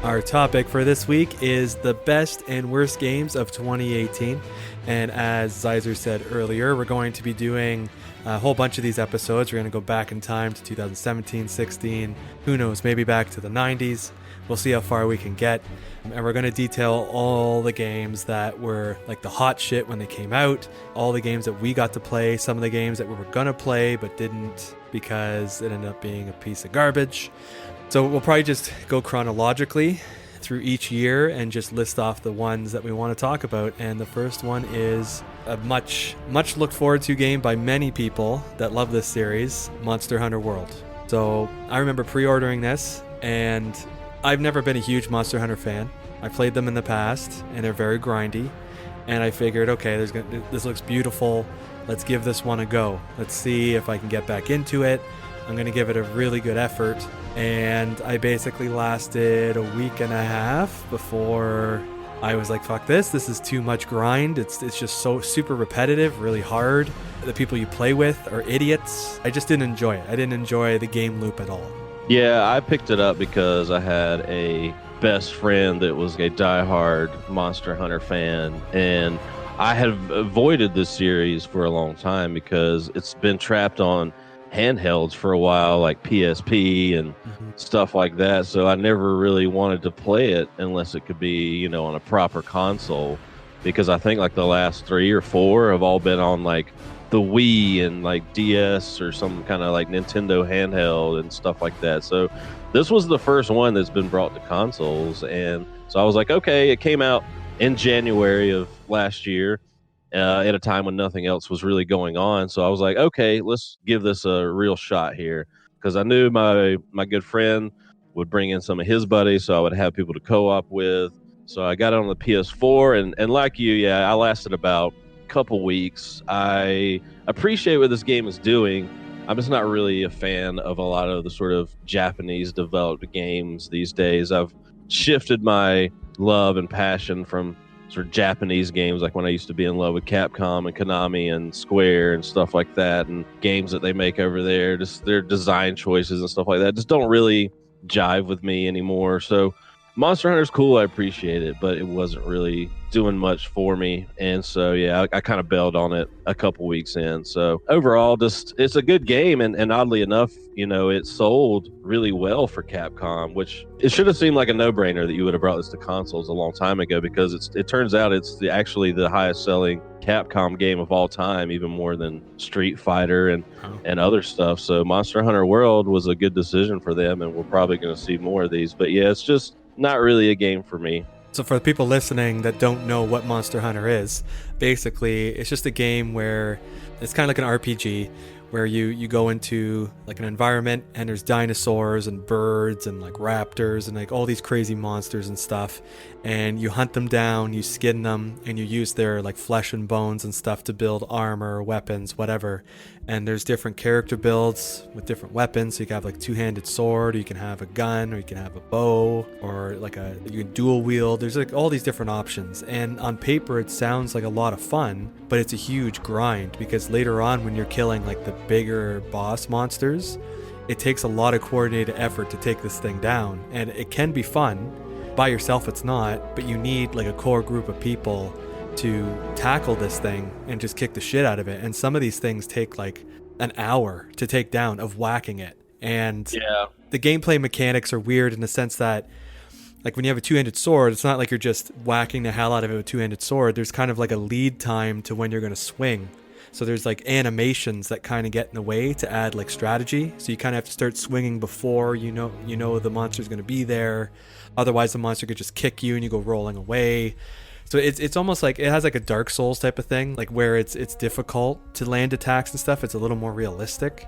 Our topic for this week is the best and worst games of 2018. And as Zeiser said earlier, we're going to be doing a whole bunch of these episodes. We're going to go back in time to 2017, 16, who knows, maybe back to the 90s. We'll see how far we can get. And we're going to detail all the games that were like the hot shit when they came out, all the games that we got to play, some of the games that we were going to play but didn't because it ended up being a piece of garbage. So we'll probably just go chronologically through each year and just list off the ones that we want to talk about. And the first one is a much looked forward to game by many people that love this series, Monster Hunter World. So I remember pre-ordering this, and I've never been a huge Monster Hunter fan. I played them in the past, and they're very grindy. And I figured, okay, this looks beautiful. Let's give this one a go. Let's see if I can get back into it. I'm going to give it a really good effort. And I basically lasted a week and a half before I was like, fuck this. This is too much grind. It's just so super repetitive, really hard. The people you play with are idiots. I just didn't enjoy it. I didn't enjoy the game loop at all. Yeah, I picked it up because I had a best friend that was a diehard Monster Hunter fan, and I have avoided this series for a long time because it's been trapped on handhelds for a while, like PSP and stuff like that. So I never really wanted to play it unless it could be, on a proper console, because I think like the last 3 or 4 have all been on like the Wii and like DS or some kind of like Nintendo handheld and stuff like that. So this was the first one that's been brought to consoles. And so I was like, okay, it came out in January of last year at a time when nothing else was really going on. So I was like, okay, let's give this a real shot here. Because I knew my good friend would bring in some of his buddies, so I would have people to co-op with. So I got it on the PS4, and like you, yeah, I lasted about couple weeks. I appreciate what this game is doing. I'm just not really a fan of a lot of the sort of Japanese developed games these days. I've shifted my love and passion from sort of Japanese games, like when I used to be in love with Capcom and Konami and Square and stuff like that, and games that they make over there, just their design choices and stuff like that just don't really jive with me anymore. So Monster Hunter's cool, I appreciate it, but it wasn't really doing much for me. And so, yeah, I kind of bailed on it a couple weeks in. So overall, just it's a good game. And oddly enough, it sold really well for Capcom, which it should have seemed like a no-brainer that you would have brought this to consoles a long time ago, because it turns out it's actually the highest selling Capcom game of all time, even more than Street Fighter and other stuff. So Monster Hunter World was a good decision for them, and we're probably going to see more of these. But yeah, it's just not really a game for me. So for the people listening that don't know what Monster Hunter is, basically it's just a game where it's kind of like an RPG where you go into like an environment and there's dinosaurs and birds and like raptors and like all these crazy monsters and stuff, and you hunt them down, you skin them, and you use their like flesh and bones and stuff to build armor, weapons, whatever. And there's different character builds with different weapons. So you can have like two-handed sword, or you can have a gun, or you can have a bow, or like you can dual wield. There's like all these different options. And on paper it sounds like a lot of fun, but it's a huge grind, because later on when you're killing like the bigger boss monsters, it takes a lot of coordinated effort to take this thing down. And it can be fun. By yourself it's not, but you need like a core group of people to tackle this thing and just kick the shit out of it. And some of these things take like an hour to take down of whacking it. And yeah, the gameplay mechanics are weird in the sense that like when you have a two-handed sword, it's not like you're just whacking the hell out of it with a two-handed sword. There's kind of like a lead time to when you're going to swing. So there's like animations that kind of get in the way to add like strategy. So you kind of have to start swinging before you know the monster's going to be there. Otherwise the monster could just kick you and you go rolling away. So it's almost like it has like a Dark Souls type of thing, like where it's difficult to land attacks and stuff. It's a little more realistic.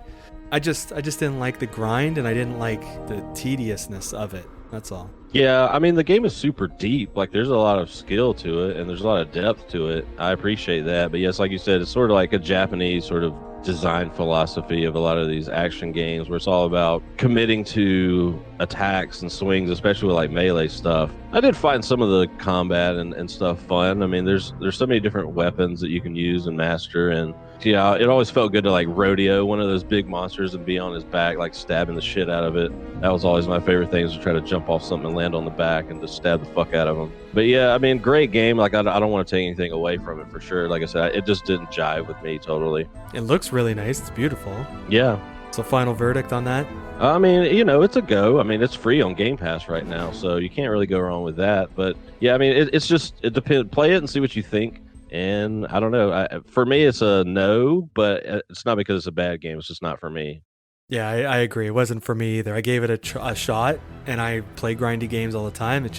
I just didn't like the grind, and I didn't like the tediousness of it. That's all. Yeah, I mean, the game is super deep. Like, there's a lot of skill to it, and there's a lot of depth to it. I appreciate that. But yes, like you said, it's sort of like a Japanese sort of design philosophy of a lot of these action games, where it's all about committing to attacks and swings, especially with like melee stuff. I did find some of the combat and stuff fun. I mean, there's so many different weapons that you can use and master, and Yeah, it always felt good to like rodeo one of those big monsters and be on his back, like stabbing the shit out of it. That was always my favorite thing, is to try to jump off something and land on the back and just stab the fuck out of him. But yeah, I mean, great game. Like, I don't want to take anything away from it for sure. Like I said, it just didn't jive with me totally. It looks really nice. It's beautiful. Yeah. So final verdict on that? I mean, it's a go. I mean, it's free on Game Pass right now, so you can't really go wrong with that. But yeah, I mean, it depends. Play it and see what you think. And I don't know. For me, it's a no, but it's not because it's a bad game. It's just not for me. Yeah, I agree. It wasn't for me either. I gave it a shot, and I play grindy games all the time. It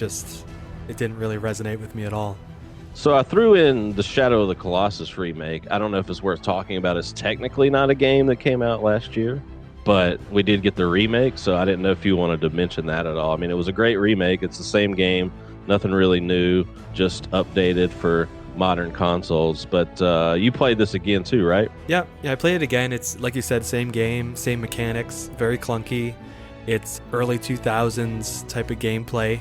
didn't really resonate with me at all. So I threw in the Shadow of the Colossus remake. I don't know if it's worth talking about. It's technically not a game that came out last year, but we did get the remake, so I didn't know if you wanted to mention that at all. I mean, it was a great remake. It's the same game, nothing really new, just updated for modern consoles. But you played this again too, right? Yeah, I played it again. It's like you said, same game, same mechanics, very clunky. It's early 2000s type of gameplay,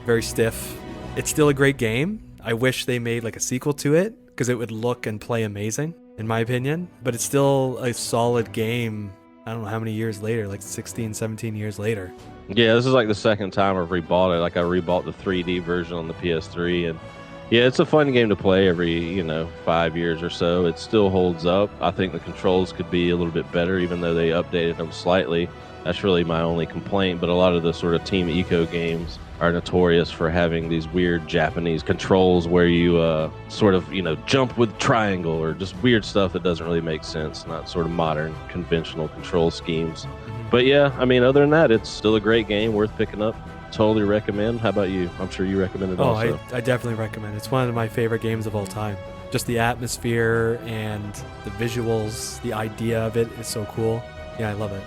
very stiff. It's still a great game. I wish they made like a sequel to it, because it would look and play amazing, in my opinion. But it's still a solid game. I don't know how many years later, like 16, 17 years later. Yeah, this is like the second time I've rebought it. Like, I rebought the 3D version on the PS3, and yeah, it's a fun game to play every, 5 years or so. It still holds up. I think the controls could be a little bit better, even though they updated them slightly. That's really my only complaint. But a lot of the sort of Team Eco games are notorious for having these weird Japanese controls where you sort of, jump with triangle, or just weird stuff that doesn't really make sense, not sort of modern, conventional control schemes. But yeah, I mean, other than that, it's still a great game, worth picking up. Totally recommend. How about you? I'm sure you recommend it also. I definitely recommend it. It's one of my favorite games of all time. Just the atmosphere and the visuals, the idea of it is so cool. Yeah, I love it.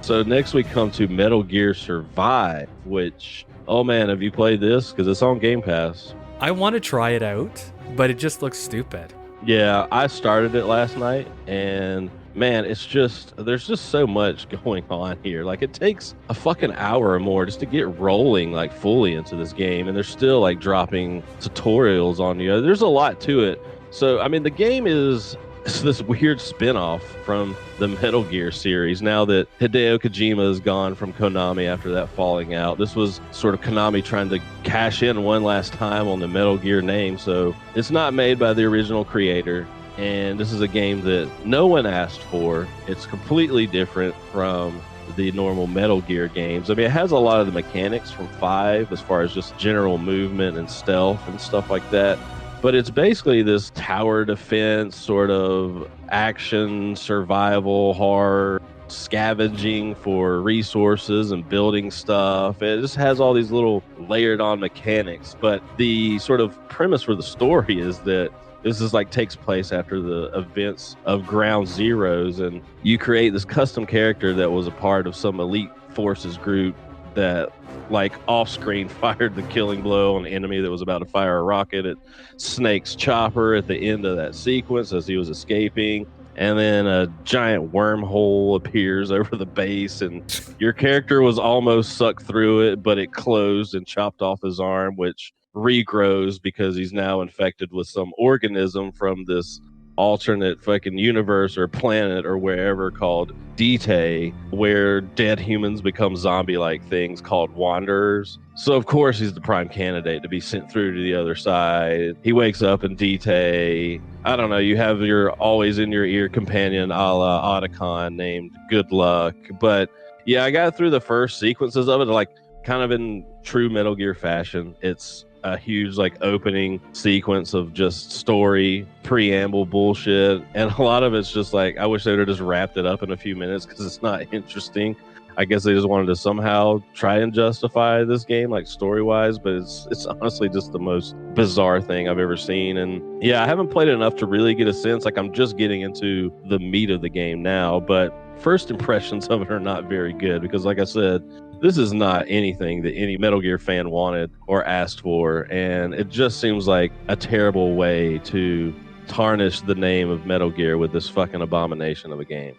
So next we come to Metal Gear Survive, which, oh man, have you played this? Because it's on Game Pass. I want to try it out, but it just looks stupid. Yeah, I started it last night, and man, there's just so much going on here. Like, it takes a fucking hour or more just to get rolling, like, fully into this game, and they're still like dropping tutorials on you. There's a lot to it. So I mean, the game is this weird spin-off from the Metal Gear series. Now that Hideo Kojima is gone from Konami after that falling out, this was sort of Konami trying to cash in one last time on the Metal Gear name. So it's not made by the original creator, and this is a game that no one asked for. It's completely different from the normal Metal Gear games. I mean, it has a lot of the mechanics from 5 as far as just general movement and stealth and stuff like that. But it's basically this tower defense sort of action, survival, horror, scavenging for resources and building stuff. It just has all these little layered on mechanics. But the sort of premise for the story is that this is like takes place after the events of Ground Zeroes, and you create this custom character that was a part of some elite forces group that, like, off screen fired the killing blow on an enemy that was about to fire a rocket at Snake's chopper at the end of that sequence as he was escaping. And then a giant wormhole appears over the base, and your character was almost sucked through it, but it closed and chopped off his arm, which regrows because he's now infected with some organism from this alternate fucking universe or planet or wherever called Dite, where dead humans become zombie-like things called wanderers. So of course he's the prime candidate to be sent through to the other side. He wakes up in Dite. I don't know, you have your always in your ear companion a la Otacon named Good Luck. But yeah, I got through the first sequences of it, like, kind of in true Metal Gear fashion. It's a huge, like, opening sequence of just story preamble bullshit, and a lot of it's just like, I wish they would have just wrapped it up in a few minutes because it's not interesting. I guess they just wanted to somehow try and justify this game, like, story wise, but it's honestly just the most bizarre thing I've ever seen. And yeah, I haven't played it enough to really get a sense. Like, I'm just getting into the meat of the game now, but first impressions of it are not very good because, like I said, this is not anything that any Metal Gear fan wanted or asked for, and it just seems like a terrible way to tarnish the name of Metal Gear with this fucking abomination of a game.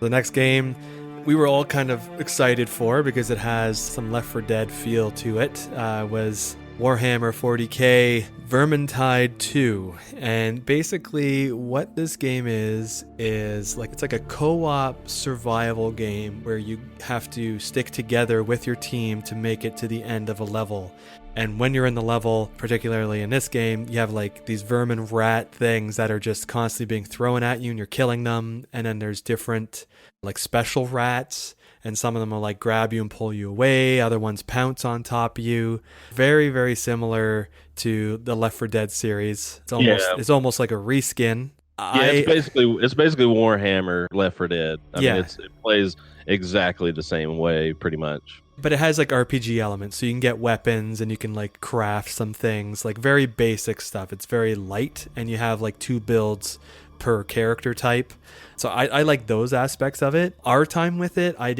The next game we were all kind of excited for because it has some Left 4 Dead feel to it, was Warhammer 40k Vermintide 2. And basically what this game is like, it's like a co-op survival game where you have to stick together with your team to make it to the end of a level. And when you're in the level, particularly in this game, you have like these vermin rat things that are just constantly being thrown at you and you're killing them. And then there's different like special rats, and some of them will like grab you and pull you away. Other ones pounce on top of you. Very, very similar to the Left 4 Dead series. It's almost like a reskin. It's basically Warhammer Left 4 Dead. I mean, it plays exactly the same way, pretty much. But it has like RPG elements, so you can get weapons and you can like craft some things, like very basic stuff. It's very light, and you have like 2 builds per character type. So I like those aspects of it. Our time with it, I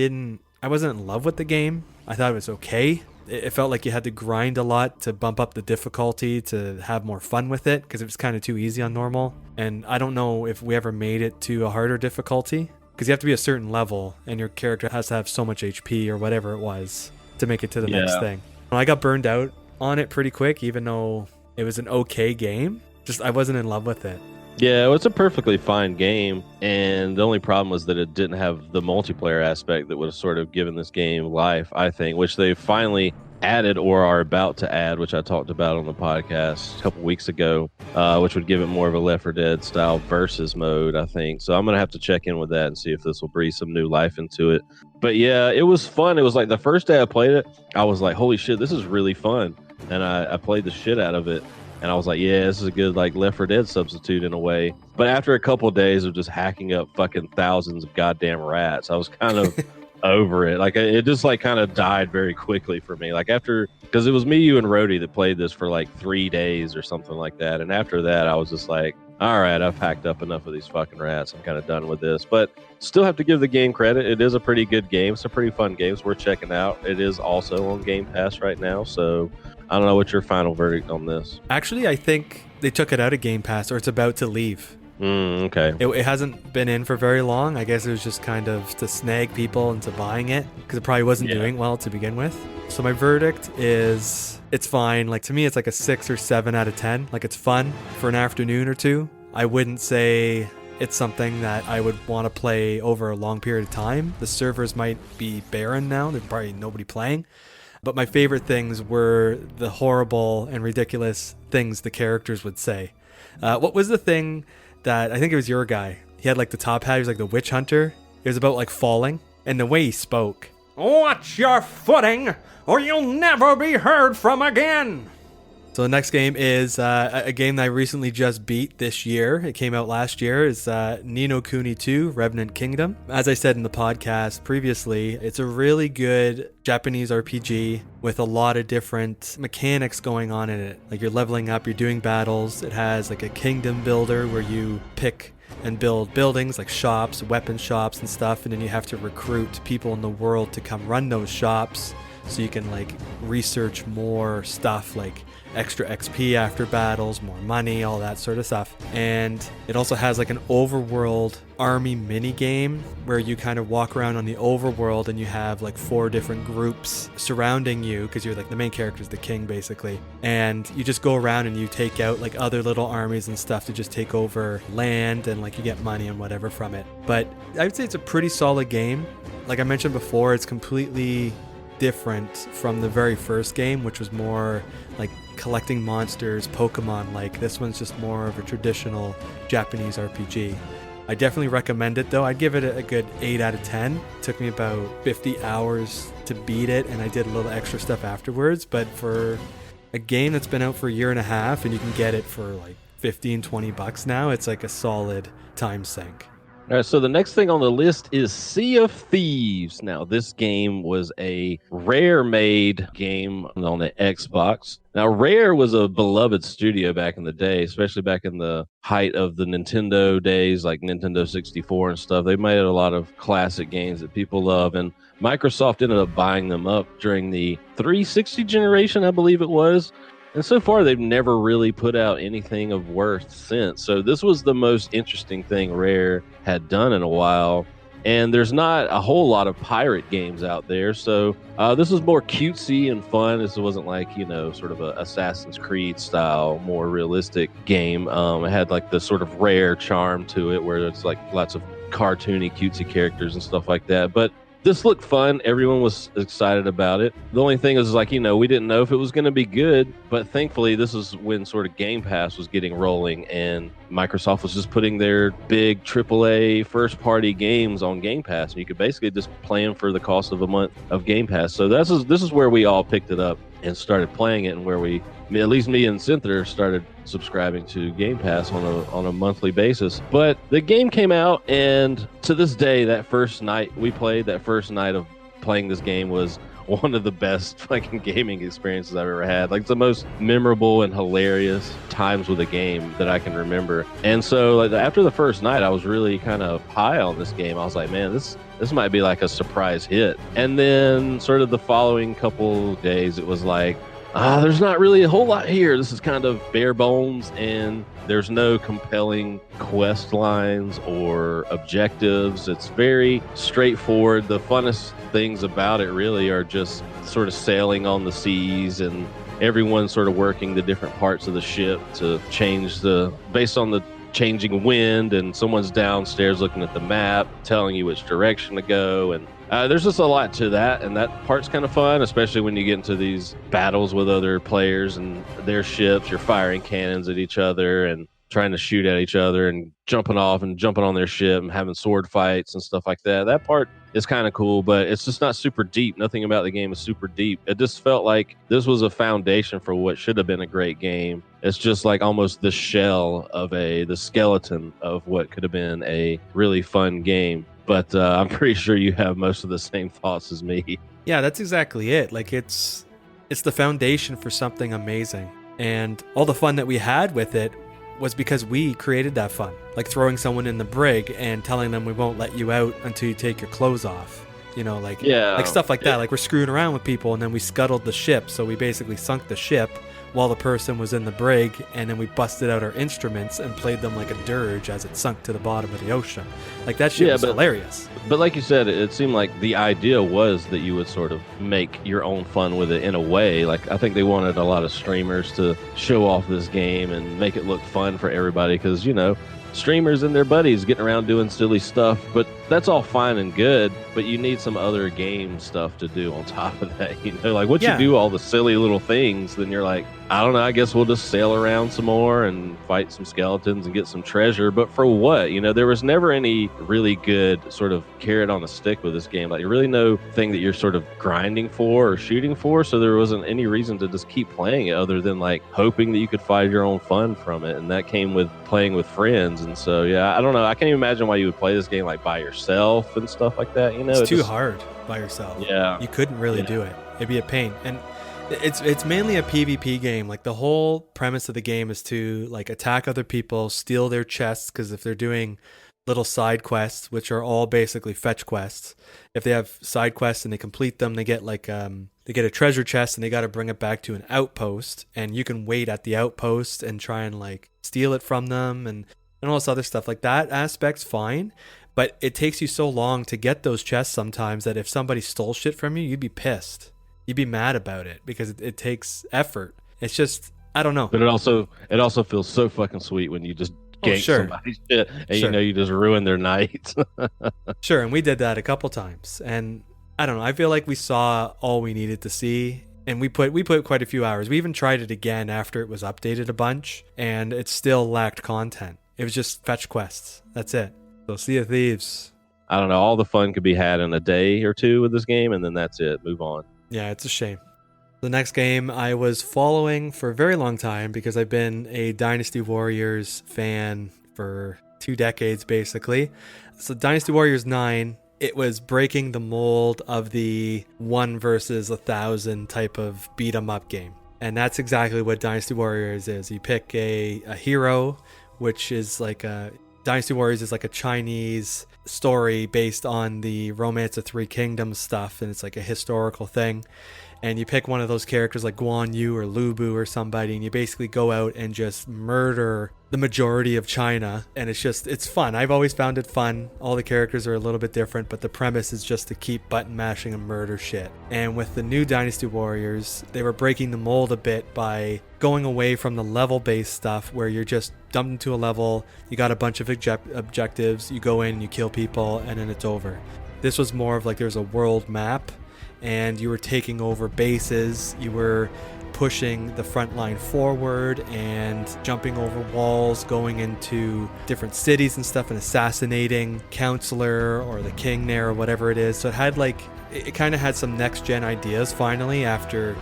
wasn't in love with the game. I thought it was okay. It felt like you had to grind a lot to bump up the difficulty to have more fun with it, because it was kind of too easy on normal. And I don't know if we ever made it to a harder difficulty, because you have to be a certain level and your character has to have so much HP or whatever it was to make it to the next thing. I got burned out on it pretty quick, even though it was an okay game. Just I wasn't in love with it. Yeah, it's a perfectly fine game, and the only problem was that it didn't have the multiplayer aspect that would have sort of given this game life, I think, which they finally added or are about to add, which I talked about on the podcast a couple weeks ago, which would give it more of a Left 4 Dead style versus mode, I think. So I'm going to have to check in with that and see if this will breathe some new life into it. But yeah, it was fun. It was like the first day I played it, I was like, holy shit, this is really fun. And I played the shit out of it. And I was like, yeah, this is a good like Left 4 Dead substitute in a way. But after a couple of days of just hacking up fucking thousands of goddamn rats, I was kind of over it. Like it just like kind of died very quickly for me. Like after, because it was me, you, and Rhodey that played this for like 3 days or something like that. And after that, I was just like, all right, I've hacked up enough of these fucking rats. I'm kind of done with this. But still have to give the game credit. It is a pretty good game. It's a pretty fun game. It's worth checking out. It is also on Game Pass right now. So I don't know what's your final verdict on this. Actually, I think they took it out of Game Pass, or it's about to leave. Okay. It hasn't been in for very long. I guess it was just kind of to snag people into buying it, because it probably wasn't doing well to begin with. So my verdict is it's fine. Like to me, it's like a 6 or 7 out of 10. Like it's fun for an afternoon or two. I wouldn't say it's something that I would want to play over a long period of time. The servers might be barren now. There's probably nobody playing. But my favorite things were the horrible and ridiculous things the characters would say. What was the thing that, I think it was your guy, he had like the top hat, he was like the witch hunter. It was about like falling, and the way he spoke. Watch your footing, or you'll never be heard from again. So the next game is a game that I recently just beat this year. It came out last year. It's Ni no Kuni 2, Revenant Kingdom. As I said in the podcast previously, it's a really good Japanese RPG with a lot of different mechanics going on in it. Like you're leveling up, you're doing battles. It has like a kingdom builder where you pick and build buildings like shops, weapon shops and stuff. And then you have to recruit people in the world to come run those shops so you can like research more stuff like extra XP after battles, more money, all that sort of stuff. And it also has like an overworld army mini game where you kind of walk around on the overworld and you have like 4 different groups surrounding you, because you're like the main character is the king basically, and you just go around and you take out like other little armies and stuff to just take over land, and like you get money and whatever from it. But I would say it's a pretty solid game. Like I mentioned before, it's completely different from the very first game, which was more like collecting monsters, Pokemon. Like this one's just more of a traditional Japanese RPG. I definitely recommend it though. I'd give it a good 8 out of 10. It took me about 50 hours to beat it, and I did a little extra stuff afterwards. But for a game that's been out for a year and a half and you can get it for like $15-20 now, it's like a solid time sink. All right, so the next thing on the list is Sea of Thieves. Now, this game was a Rare-made game on the Xbox. Now, Rare was a beloved studio back in the day, especially back in the height of the Nintendo days, like Nintendo 64 and stuff. They made a lot of classic games that people love, and Microsoft ended up buying them up during the 360 generation, I believe it was. And so far, they've never really put out anything of worth since. So this was the most interesting thing Rare had done in a while. and there's not a whole lot of pirate games out there. So this was more cutesy and fun. This wasn't like, sort of a Assassin's Creed style, more realistic game. It had like the sort of Rare charm to it, where it's like lots of cartoony, cutesy characters and stuff like that. But this looked fun. Everyone was excited about it. The only thing is like, we didn't know if it was going to be good, but thankfully this is when sort of Game Pass was getting rolling and Microsoft was just putting their big AAA first party games on Game Pass. And you could basically just play them for the cost of a month of Game Pass. So this is where we all picked it up and started playing it, and where at least me and Cynthia started subscribing to Game Pass on a monthly basis. But the game came out, and to this day, that first night of playing this game was one of the best fucking gaming experiences I've ever had. Like, it's the most memorable and hilarious times with a game that I can remember. And so like after the first night, I was really kind of high on this game. I was like, man, this might be like a surprise hit. And then sort of the following couple days, it was like, there's not really a whole lot here. This is kind of bare bones, and there's no compelling quest lines or objectives. It's very straightforward. The funnest things about it really are just sort of sailing on the seas and everyone sort of working the different parts of the ship to change based on the changing wind, and someone's downstairs looking at the map, telling you which direction to go. And there's just a lot to that, and that part's kind of fun, especially when you get into these battles with other players and their ships. You're firing cannons at each other and trying to shoot at each other and jumping off and jumping on their ship and having sword fights and stuff like that. That part is kind of cool, but it's just not super deep. Nothing about the game is super deep. It just felt like this was a foundation for what should have been a great game. It's just like almost the shell of the skeleton of what could have been a really fun game. But I'm pretty sure you have most of the same thoughts as me. Yeah, that's exactly it. Like, it's the foundation for something amazing. And all the fun that we had with it was because we created that fun. Like throwing someone in the brig and telling them we won't let you out until you take your clothes off. Like stuff like that. Like, we're screwing around with people, and then we scuttled the ship. So we basically sunk the ship while the person was in the brig, and then we busted out our instruments and played them like a dirge as it sunk to the bottom of the ocean. Like, that shit was hilarious. But like you said, it seemed like the idea was that you would sort of make your own fun with it in a way. Like, I think they wanted a lot of streamers to show off this game and make it look fun for everybody, because, streamers and their buddies getting around doing silly stuff, but that's all fine and good, but you need some other game stuff to do on top of that. Like, once you do all the silly little things, then you're like, I don't know, I guess we'll just sail around some more and fight some skeletons and get some treasure. But for what? There was never any really good sort of carrot on a stick with this game. Like, really no thing that you're sort of grinding for or shooting for, so there wasn't any reason to just keep playing it other than like hoping that you could find your own fun from it. And that came with playing with friends. And so, I don't know. I can't even imagine why you would play this game like by yourself and stuff like that. It's too hard by yourself. Yeah. You couldn't really do it. It'd be a pain. And it's mainly a PvP game. Like, the whole premise of the game is to like attack other people, steal their chests, because if they're doing little side quests, which are all basically fetch quests, if they have side quests and they complete them, they get like they get a treasure chest, and they got to bring it back to an outpost, and you can wait at the outpost and try and like steal it from them and all this other stuff. Like, that aspect's fine, but it takes you so long to get those chests sometimes that if somebody stole shit from you, you'd be pissed. You'd be mad about it because it takes effort. It's just, I don't know. But it also feels so fucking sweet when you just gank somebody's shit and you just ruin their night. Sure, and we did that a couple times. And I don't know, I feel like we saw all we needed to see. And we put quite a few hours. We even tried it again after it was updated a bunch, and it still lacked content. It was just fetch quests. That's it. So Sea of Thieves. I don't know. All the fun could be had in a day or two with this game, and then that's it. Move on. Yeah, it's a shame. The next game I was following for a very long time because I've been a Dynasty Warriors fan for 2 decades, basically. So Dynasty Warriors 9, it was breaking the mold of the 1 versus 1,000 type of beat-em-up game. And that's exactly what Dynasty Warriors is. You pick a hero, which is like Dynasty Warriors is like a Chinese story based on the Romance of Three Kingdoms stuff, and it's like a historical thing. and you pick one of those characters like Guan Yu or Lubu or somebody, and you basically go out and just murder the majority of China. And it's fun. I've always found it fun. All the characters are a little bit different, but the premise is just to keep button mashing and murder shit. And with the new Dynasty Warriors, they were breaking the mold a bit by going away from the level-based stuff where you're just dumped into a level, you got a bunch of objectives, you go in, you kill people, and then it's over. This was more of like there's a world map, and you were taking over bases, you were pushing the front line forward and jumping over walls, going into different cities and stuff and assassinating counselor or the king there or whatever it is. So it kind of had some next gen ideas finally after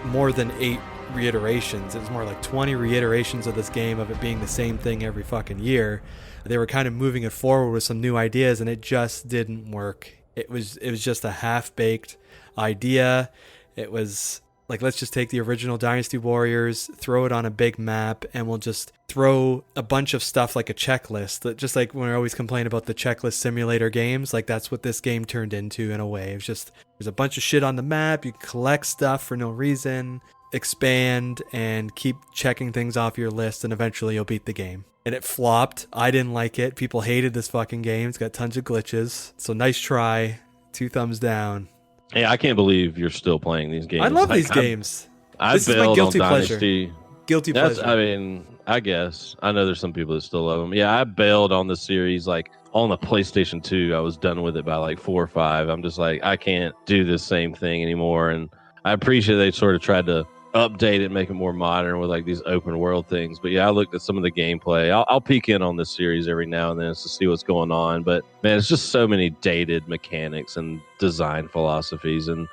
more than 8 reiterations. It was more like 20 reiterations of this game, of it being the same thing every fucking year. They were kind of moving it forward with some new ideas, and it just didn't work. It was just a half-baked idea. It was like, let's just take the original Dynasty Warriors, throw it on a big map, and we'll just throw a bunch of stuff like a checklist. That, just like when I always complain about the checklist simulator games, like that's what this game turned into in a way. It was just, there's a bunch of shit on the map, you can collect stuff for no reason, expand, and keep checking things off your list, and eventually you'll beat the game. And it flopped. I didn't like it. People hated this fucking game. It's got tons of glitches. So nice try. 2 thumbs down. Yeah, I can't believe you're still playing these games. I love these games. This is my guilty pleasure. Guilty pleasure. I mean, I guess. I know there's some people that still love them. Yeah, I bailed on the series like on the PlayStation 2. I was done with it by like 4 or 5. I'm just like, I can't do this same thing anymore. And I appreciate they sort of tried to update it, make it more modern with like these open world things. But yeah, I looked at some of the gameplay. I'll peek in on this series every now and then to see what's going on. But man, it's just so many dated mechanics and design philosophies. And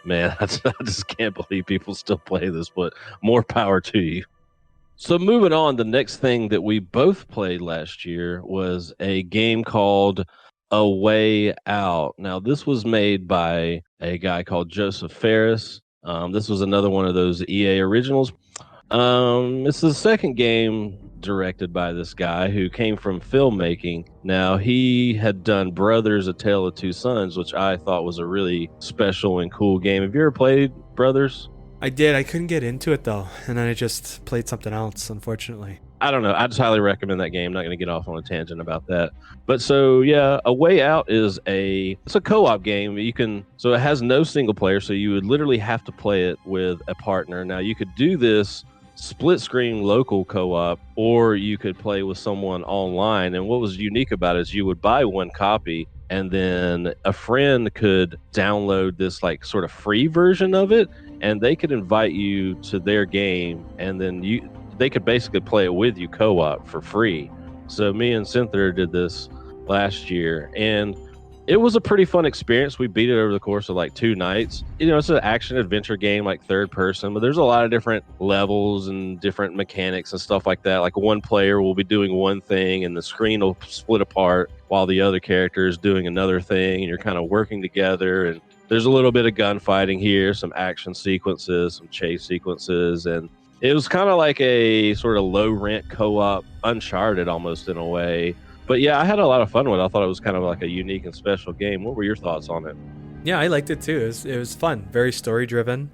man, I just can't believe people still play this, but more power to you. So moving on, the next thing that we both played last year was a game called A Way Out. Now, this was made by a guy called Joseph Ferris. This was another one of those EA originals. It's the second game directed by this guy who came from filmmaking. Now, he had done Brothers: A Tale of Two Sons, which I thought was a really special and cool game. Have you ever played Brothers? I did. I couldn't get into it, though. And then I just played something else, unfortunately. I don't know. I just highly recommend that game. I'm not going to get off on a tangent about that. But so, yeah, A Way Out is it's a co-op game. So it has no single player, so you would literally have to play it with a partner. Now, you could do this split screen local co-op, or you could play with someone online. And what was unique about it is you would buy one copy, and then a friend could download this like sort of free version of it, and they could invite you to their game, and then they could basically play it with you co-op for free. So me and Cynthia did this last year, and it was a pretty fun experience. We beat it over the course of like 2 nights. It's an action adventure game, like third person, but there's a lot of different levels and different mechanics and stuff like that. Like one player will be doing one thing and the screen will split apart while the other character is doing another thing, and you're kind of working together. And there's a little bit of gunfighting here, some action sequences, some chase sequences, and it was kind of like a sort of low-rent co-op, Uncharted almost in a way. But yeah, I had a lot of fun with it. I thought it was kind of like a unique and special game. What were your thoughts on it? Yeah, I liked it too. It was fun, very story-driven.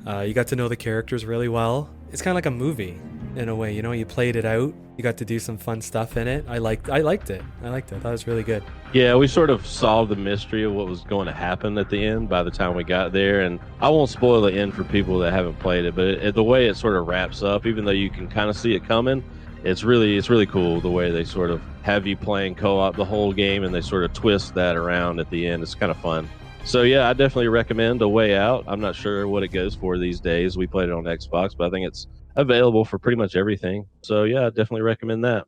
You got to know the characters really well. It's kind of like a movie in a way. You played it out. You got to do some fun stuff in it. I liked it. I thought it was really good. Yeah, we sort of solved the mystery of what was going to happen at the end by the time we got there. And I won't spoil the end for people that haven't played it, but the way it sort of wraps up, even though you can kind of see it coming, it's really cool the way they sort of have you playing co-op the whole game, and they sort of twist that around at the end. It's kind of fun. So yeah, I definitely recommend A Way Out. I'm not sure what it goes for these days. We played it on Xbox, but I think it's available for pretty much everything. So yeah, I definitely recommend that.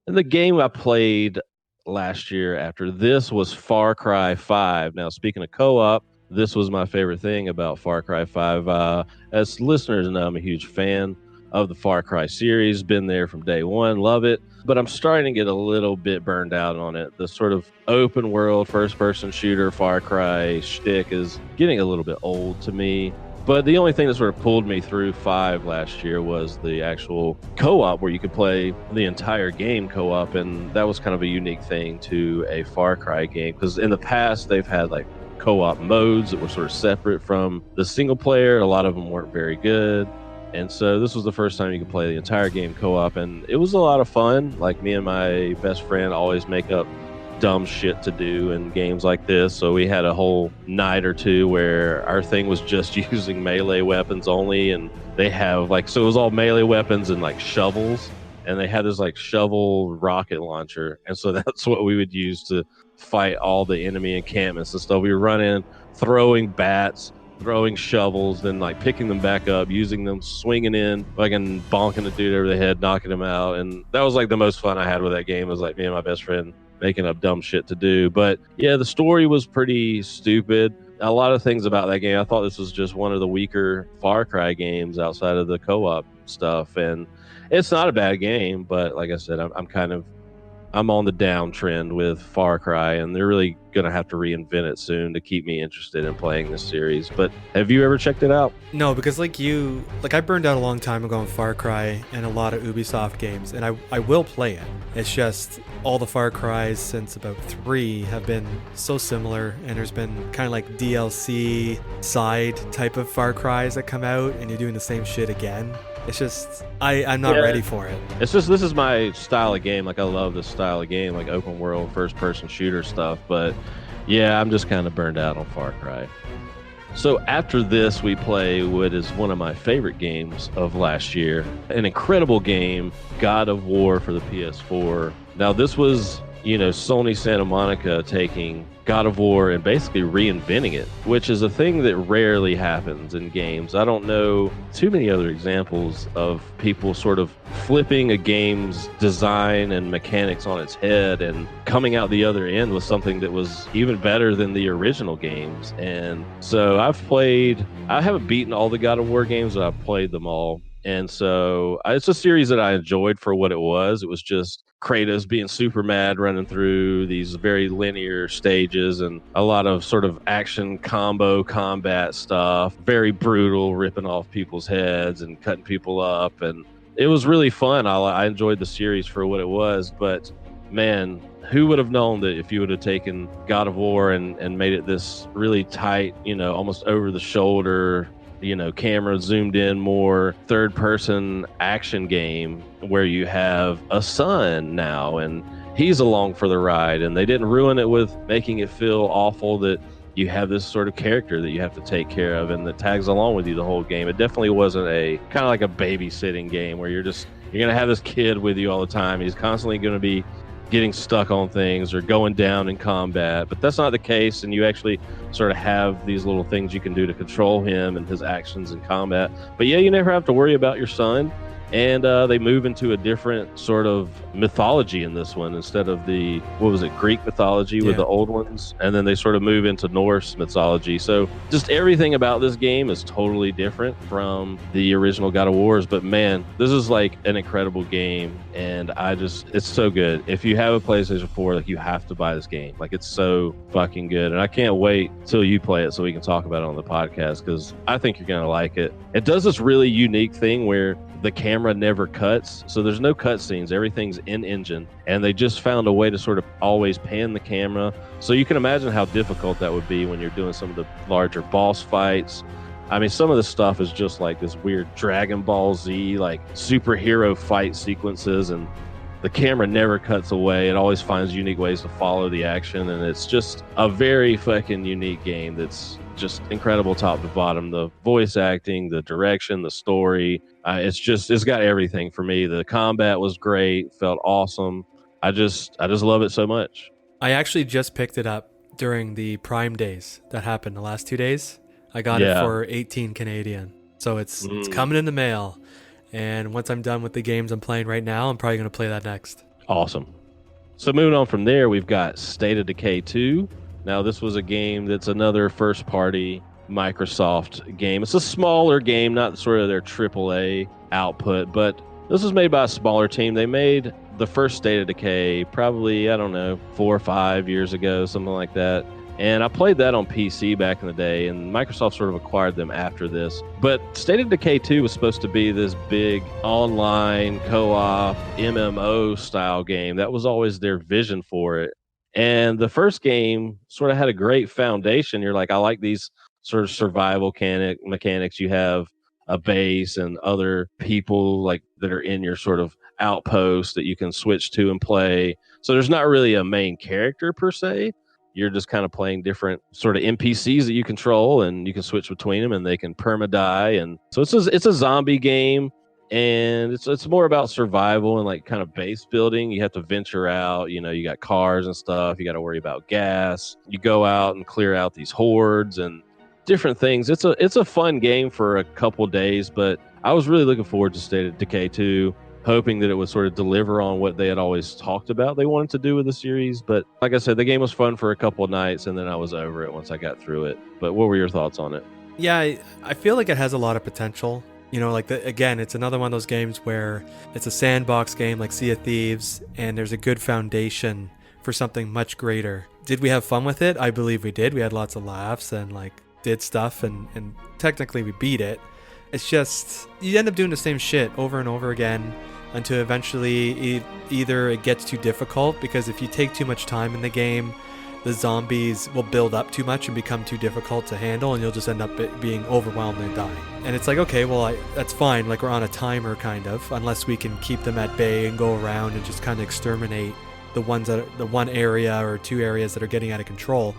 And the game I played last year after this was Far Cry 5. Now, speaking of co-op, this was my favorite thing about Far Cry 5. As listeners know, I'm a huge fan of the Far Cry series, been there from day one, love it, but I'm starting to get a little bit burned out on it. The sort of open world first person shooter Far Cry shtick is getting a little bit old to me. But the only thing that sort of pulled me through 5 last year was the actual co-op, where you could play the entire game co-op, and that was kind of a unique thing to a Far Cry game, because in the past they've had like co-op modes that were sort of separate from the single player. A lot of them weren't very good. And so this was the first time you could play the entire game co-op, and it was a lot of fun. Like, me and my best friend always make up dumb shit to do in games like this. So we had a whole night or two where our thing was just using melee weapons only, and they have like, so it was all melee weapons and like shovels, and they had this like shovel rocket launcher, and so that's what we would use to fight all the enemy encampments and stuff. We were running, throwing bats, throwing shovels, then like picking them back up, using them, swinging in, fucking bonking the dude over the head, knocking him out. And that was like the most fun I had with that game, was like me and my best friend making up dumb shit to do. But yeah, the story was pretty stupid. A lot of things about that game, I thought this was just one of the weaker Far Cry games outside of the co-op stuff. And it's not a bad game, but like I said, I'm on the downtrend with Far Cry, and they're really going to have to reinvent it soon to keep me interested in playing this series. But have you ever checked it out? No, because I burned out a long time ago on Far Cry and a lot of Ubisoft games, and I will play it. It's just all the Far Cries since about 3 have been so similar, and there's been kind of like DLC side type of Far Cries that come out, and you're doing the same shit again. It's just, I'm not ready for it. It's just, this is my style of game. Like, I love this style of game, like open world, first person shooter stuff. But yeah, I'm just kind of burned out on Far Cry. So after this, we play what is one of my favorite games of last year. An incredible game, God of War for the PS4. Now, this was, Sony Santa Monica taking God of War and basically reinventing it, which is a thing that rarely happens in games. I don't know too many other examples of people sort of flipping a game's design and mechanics on its head and coming out the other end with something that was even better than the original games. And so I haven't beaten all the God of War games, but I've played them all. And so it's a series that I enjoyed for what it was. It was just Kratos being super mad, running through these very linear stages, and a lot of sort of action combo combat stuff, very brutal, ripping off people's heads and cutting people up. And it was really fun. I enjoyed the series for what it was, but man, who would have known that if you would have taken God of War and made it this really tight, almost over the shoulder, camera zoomed in, more third person action game where you have a son now and he's along for the ride, and they didn't ruin it with making it feel awful that you have this sort of character that you have to take care of and that tags along with you the whole game. It definitely wasn't a kind of like a babysitting game where you're going to have this kid with you all the time. He's constantly going to be getting stuck on things or going down in combat, but that's not the case. And you actually sort of have these little things you can do to control him and his actions in combat. But yeah, you never have to worry about your son. And they move into a different sort of mythology in this one instead of the, Greek mythology with the old ones. And then they sort of move into Norse mythology. So just everything about this game is totally different from the original God of Wars. But man, this is like an incredible game. And it's so good. If you have a PlayStation 4, like, you have to buy this game. Like, it's so fucking good. And I can't wait till you play it so we can talk about it on the podcast, because I think you're going to like it. It does this really unique thing where the camera never cuts, so there's no cut scenes. Everything's in engine, and they just found a way to sort of always pan the camera. So you can imagine how difficult that would be when you're doing some of the larger boss fights. I mean, some of the stuff is just like this weird Dragon Ball Z, like superhero fight sequences, and the camera never cuts away. It always finds unique ways to follow the action, and it's just a very fucking unique game that's just incredible top to bottom. The voice acting, the direction, the story, it's got everything for me. The combat was great, felt awesome. I just love it so much. I actually just picked it up during the Prime days that happened the last 2 days. I got it for 18 Canadian. So it's coming in the mail. And once I'm done with the games I'm playing right now, I'm probably going to play that next. Awesome. So moving on from there, we've got State of Decay 2. Now, this was a game that's another first-party Microsoft game. It's a smaller game, not sort of their AAA output, but this was made by a smaller team. They made the first State of Decay probably, 4 or 5 years ago, something like that. And I played that on PC back in the day, and Microsoft sort of acquired them after this. But State of Decay 2 was supposed to be this big online co-op MMO style game. That was always their vision for it. And the first game sort of had a great foundation. You're like, I like these sort of survival mechanics. You have a base and other people like that are in your sort of outpost that you can switch to and play. So there's not really a main character per se. You're just kind of playing different sort of NPCs that you control, and you can switch between them, and they can perma die. And so it's a zombie game, and it's more about survival and like kind of base building. You have to venture out. You got cars and stuff. You got to worry about gas. You go out and clear out these hordes and different things. It's a fun game for a couple days, but I was really looking forward to State of Decay 2, hoping that it would sort of deliver on what they had always talked about they wanted to do with the series. But like I said, the game was fun for a couple of nights, and then I was over it once I got through it. But what were your thoughts on it? Yeah, I feel like it has a lot of potential. Again, it's another one of those games where it's a sandbox game like Sea of Thieves, and there's a good foundation for something much greater. Did we have fun with it? I believe we did. We had lots of laughs and did stuff, and technically we beat it. It's just, you end up doing the same shit over and over again until eventually either it gets too difficult, because if you take too much time in the game, the zombies will build up too much and become too difficult to handle, and you'll just end up being overwhelmed and dying. And it's like, okay, well, that's fine. Like, we're on a timer, kind of, unless we can keep them at bay and go around and just kind of exterminate the one area or two areas that are getting out of control.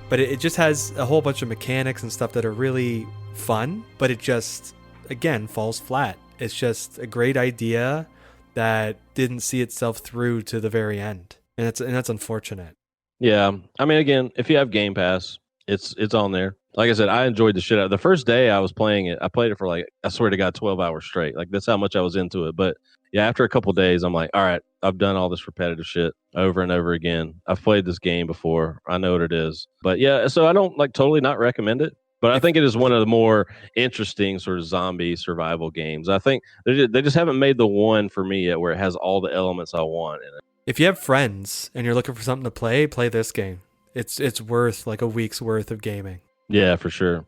But it just has a whole bunch of mechanics and stuff that are really fun, but it just, again, falls flat. It's just a great idea that didn't see itself through to the very end, and that's unfortunate. Yeah, I mean, again, if you have Game Pass, it's on there. Like I said, I enjoyed the shit out. The first day I was playing it, I played it for I swear to God, 12 hours straight. Like, that's how much I was into it. But yeah, after a couple days, I'm like, all right, I've done all this repetitive shit over and over again. I've played this game before. I know what it is. But yeah, so I don't totally not recommend it. But I think it is one of the more interesting sort of zombie survival games. I think they just haven't made the one for me yet where it has all the elements I want in it. If you have friends and you're looking for something to play this game. It's worth a week's worth of gaming. Yeah, for sure.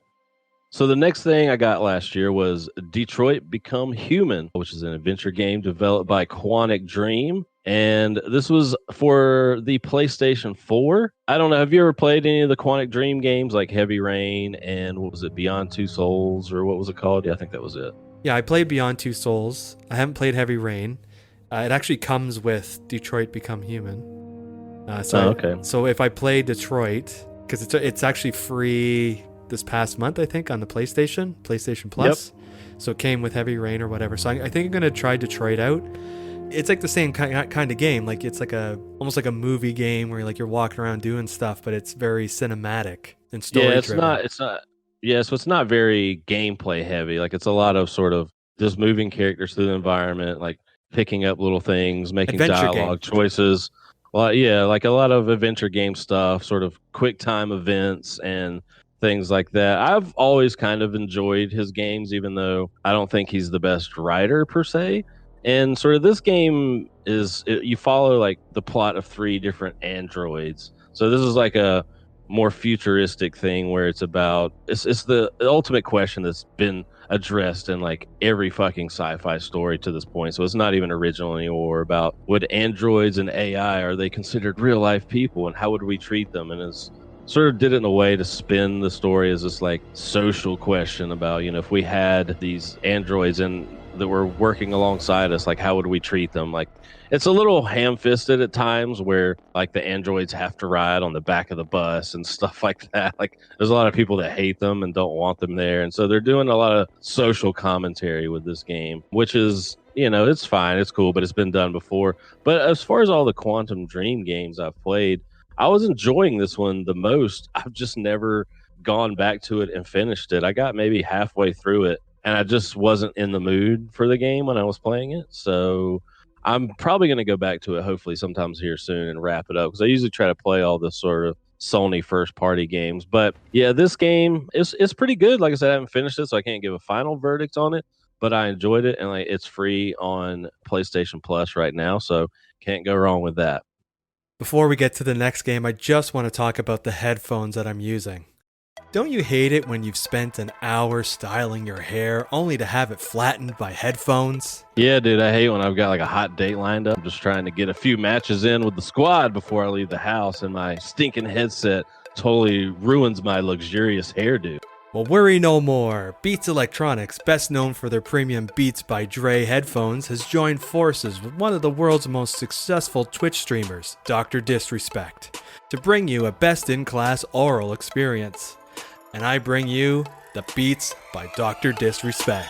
So the next thing I got last year was Detroit Become Human, which is an adventure game developed by Quantic Dream. And this was for the PlayStation 4. I don't know. Have you ever played any of the Quantic Dream games like Heavy Rain and what was it, Beyond Two Souls, or what was it called? Yeah, I think that was it. Yeah, I played Beyond Two Souls. I haven't played Heavy Rain. It actually comes with Detroit Become Human. Okay. So if I play Detroit, because it's actually free this past month, I think, on the PlayStation Plus. Yep. So it came with Heavy Rain or whatever. So I think I'm going to try Detroit out. It's like the same kind of game. Like, it's almost like a movie game where you're walking around doing stuff, but it's very cinematic and story driven. Yeah, so it's not very gameplay heavy. Like, it's a lot of sort of just moving characters through the environment, like picking up little things, making adventure dialogue game choices. Well, yeah, like a lot of adventure game stuff, sort of quick time events and things like that. I've always kind of enjoyed his games, even though I don't think he's the best writer per se. And sort of this game you follow like the plot of 3 different androids. So this is like a more futuristic thing where it's the ultimate question that's been addressed in like every fucking sci-fi story to this point. So it's not even original anymore about would androids and AI, are they considered real life people, and how would we treat them? And it's sort of did it in a way to spin the story as this like social question about, if we had these androids and that were working alongside us, like how would we treat them? Like, it's a little ham-fisted at times where like the androids have to ride on the back of the bus and stuff like that. Like, there's a lot of people that hate them and don't want them there. And so they're doing a lot of social commentary with this game, which is, it's fine. It's cool, but it's been done before. But as far as all the Quantum Dream games I've played, I was enjoying this one the most. I've just never gone back to it and finished it. I got maybe halfway through it, and I just wasn't in the mood for the game when I was playing it. So I'm probably going to go back to it hopefully sometimes here soon and wrap it up, because I usually try to play all the sort of Sony first-party games. But yeah, this game is pretty good. Like I said, I haven't finished it, so I can't give a final verdict on it, but I enjoyed it, and it's free on PlayStation Plus right now, so can't go wrong with that. Before we get to the next game, I just want to talk about the headphones that I'm using. Don't you hate it when you've spent an hour styling your hair only to have it flattened by headphones? Yeah, dude, I hate when I've got like a hot date lined up. I'm just trying to get a few matches in with the squad before I leave the house, and my stinking headset totally ruins my luxurious hairdo. Well, worry no more. Beats Electronics, best known for their premium Beats by Dre headphones, has joined forces with one of the world's most successful Twitch streamers, Dr. Disrespect, to bring you a best-in-class oral experience. And I bring you the Beats by Dr. Disrespect.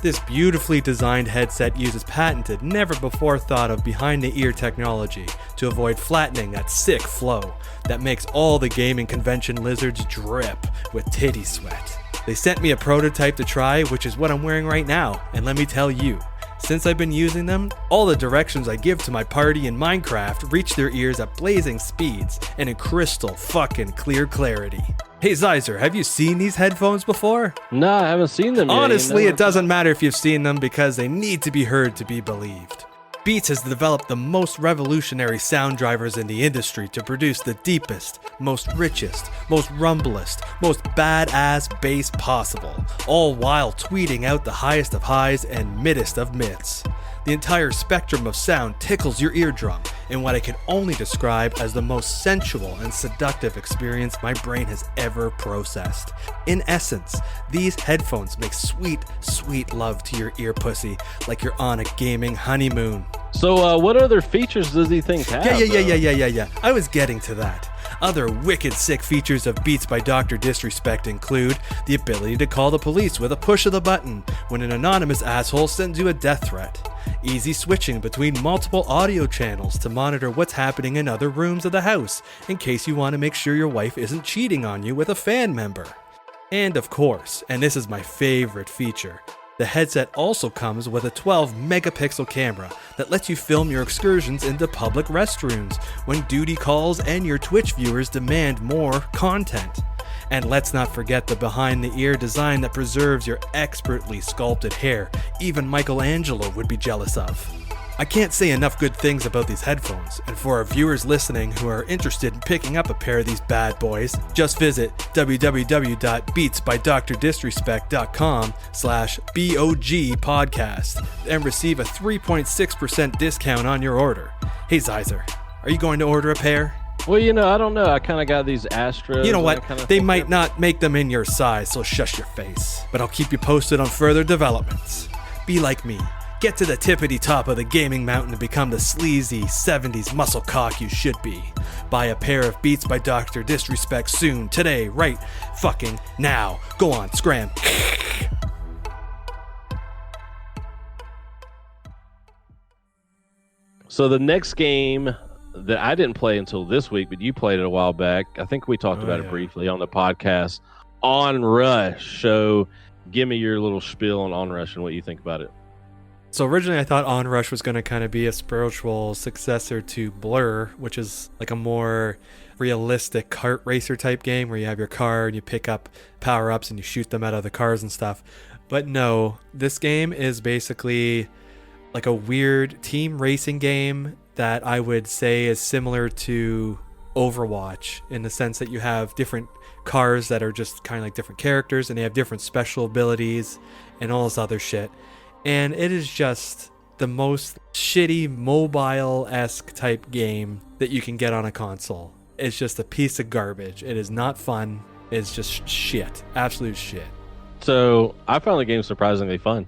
This beautifully designed headset uses patented, never-before-thought-of behind-the-ear technology to avoid flattening that sick flow that makes all the gaming convention lizards drip with titty sweat. They sent me a prototype to try, which is what I'm wearing right now, and let me tell you, since I've been using them, all the directions I give to my party in Minecraft reach their ears at blazing speeds and in crystal fucking clear clarity. Hey Zyzer, have you seen these headphones before? No, I haven't seen them yet. Honestly, it doesn't matter if you've seen them because they need to be heard to be believed. Beats has developed the most revolutionary sound drivers in the industry to produce the deepest, most richest, most rumblest, most badass bass possible, all while tweeting out the highest of highs and middest of mids. The entire spectrum of sound tickles your eardrum in what I can only describe as the most sensual and seductive experience my brain has ever processed. In essence, these headphones make sweet, sweet love to your ear pussy like you're on a gaming honeymoon. So what other features does he think have? Yeah. I was getting to that. Other wicked sick features of Beats by Dr. Disrespect include the ability to call the police with a push of the button when an anonymous asshole sends you a death threat, easy switching between multiple audio channels to monitor what's happening in other rooms of the house in case you want to make sure your wife isn't cheating on you with a fan member. And of course, and this is my favorite feature, the headset also comes with a 12-megapixel camera that lets you film your excursions into public restrooms when duty calls and your Twitch viewers demand more content. And let's not forget the behind-the-ear design that preserves your expertly sculpted hair even Michelangelo would be jealous of. I can't say enough good things about these headphones, and for our viewers listening who are interested in picking up a pair of these bad boys, just visit www.beatsbydrdisrespect.com/BOG podcast and receive a 3.6% discount on your order. Hey Zyzer, are you going to order a pair? Well, I don't know. I kind of got these Astros. You know what? They might not make them in your size, so shush your face. But I'll keep you posted on further developments. Be like me. Get to the tippity top of the gaming mountain and become the sleazy 70s muscle cock you should be. Buy a pair of Beats by Dr. Disrespect soon, today, right fucking now. Go on, scram. So the next game that I didn't play until this week, but you played it a while back. I think we talked about it briefly on the podcast. Onrush. So give me your little spiel on Onrush and what you think about it. So originally I thought Onrush was going to kind of be a spiritual successor to Blur, which is like a more realistic kart racer type game where you have your car and you pick up power-ups and you shoot them out of the cars and stuff. But no, this game is basically like a weird team racing game that I would say is similar to Overwatch in the sense that you have different cars that are just kind of like different characters and they have different special abilities and all this other shit. And it is just the most shitty mobile-esque type game that you can get on a console. It's just a piece of garbage. It is not fun. It's just shit. Absolute shit. So I found the game surprisingly fun.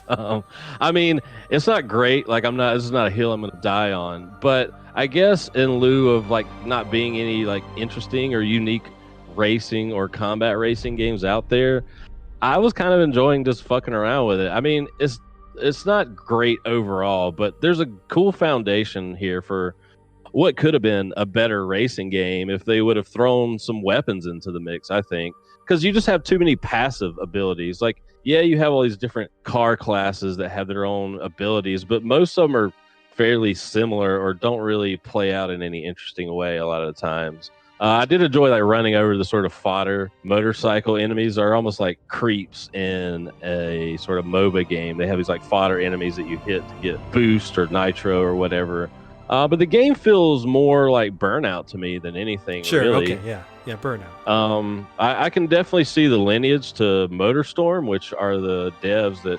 I mean, it's not great. Like this is not a hill I'm going to die on. But I guess in lieu of like not being any like interesting or unique racing or combat racing games out there, I was kind of enjoying just fucking around with it. I mean, it's not great overall, but there's a cool foundation here for what could have been a better racing game if they would have thrown some weapons into the mix, I think. Because you just have too many passive abilities. Like, yeah, you have all these different car classes that have their own abilities, but most of them are fairly similar or don't really play out in any interesting way a lot of the times. I did enjoy like running over the sort of fodder motorcycle enemies are almost like creeps in a sort of MOBA game. They have these like fodder enemies that you hit to get boost or nitro or whatever. But the game feels more like Burnout to me than anything, Sure. really. Okay. Yeah. Burnout. I can definitely see the lineage to MotorStorm, which are the devs that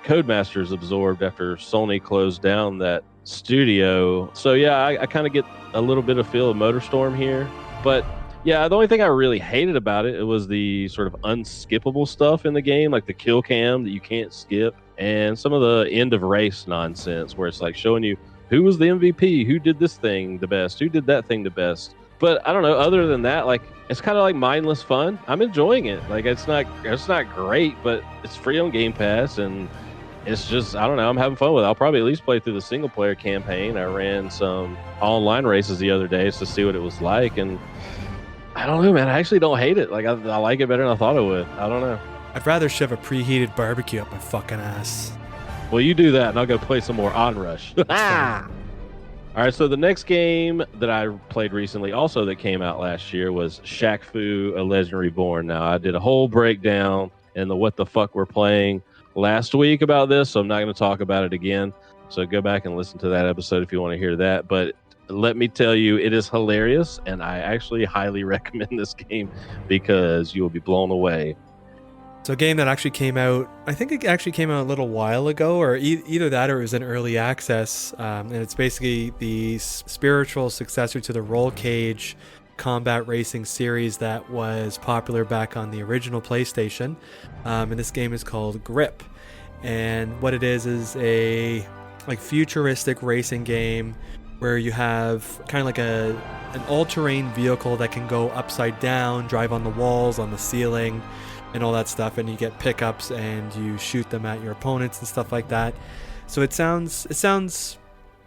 Codemasters absorbed after Sony closed down that studio. So yeah, I kind of get a little bit of feel of MotorStorm here. But yeah, the only thing I really hated about it was the sort of unskippable stuff in the game, like the kill cam that you can't skip, and some of the end of race nonsense where it's like showing you who was the MVP, who did this thing the best, who did that thing the best. But I don't know, other than that, like it's kind of like mindless fun. I'm enjoying it. Like it's not great, but it's free on Game Pass, and it's just, I don't know, I'm having fun with it. I'll probably at least play through the single player campaign. I ran some online races the other day to see what it was like, and I don't know, man. I actually don't hate it. Like I like it better than I thought I would. I don't know. I'd rather shove a preheated barbecue up my fucking ass. Well, you do that, and I'll go play some more Onrush. All right, so the next game that I played recently, also that came out last year, was Shaq Fu: A Legend Reborn. Now, I did a whole breakdown in the What the Fuck We're Playing last week about this, so I'm not going to talk about it again. So go back and listen to that episode if you want to hear that. But let me tell you, it is hilarious, and I actually highly recommend this game because you will be blown away. So a game that actually came out, I think it actually came out a little while ago, or either that or it was in early access, and it's basically the spiritual successor to the Roll Cage combat racing series that was popular back on the original PlayStation, and this game is called Grip. And what it is a like futuristic racing game where you have kind of like an all-terrain vehicle that can go upside down, drive on the walls, on the ceiling, and all that stuff, and you get pickups and you shoot them at your opponents and stuff like that. So it sounds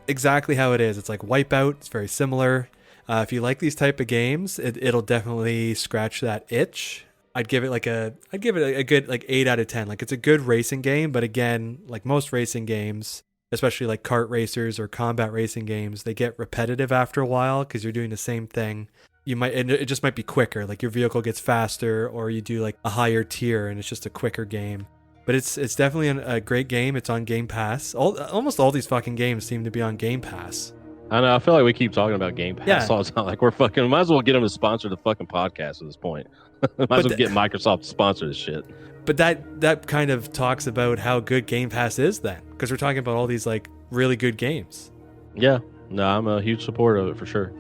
exactly how it is. It's like Wipeout. It's very similar. If you like these type of games, it'll definitely scratch that itch. I'd give it a good like 8 out of 10. Like it's a good racing game, but again, like most racing games, especially like kart racers or combat racing games, they get repetitive after a while because you're doing the same thing. It just might be quicker, like your vehicle gets faster, or you do like a higher tier and it's just a quicker game. But it's definitely a great game. It's on Game Pass. Almost all these fucking games seem to be on Game Pass. I know. I feel like we keep talking about Game Pass all the time. Like we're fucking. Might as well get them to sponsor the fucking podcast at this point. Might as well get Microsoft to sponsor this shit. But that kind of talks about how good Game Pass is then, because we're talking about all these like really good games. Yeah. No, I'm a huge supporter of it for sure.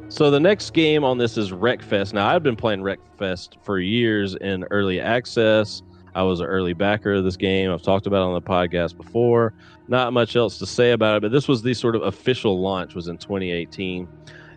So the next game on this is Wreckfest. Now, I've been playing Wreckfest for years in early access. I was an early backer of this game. I've talked about it on the podcast before. Not much else to say about it, but this was the sort of official launch was in 2018.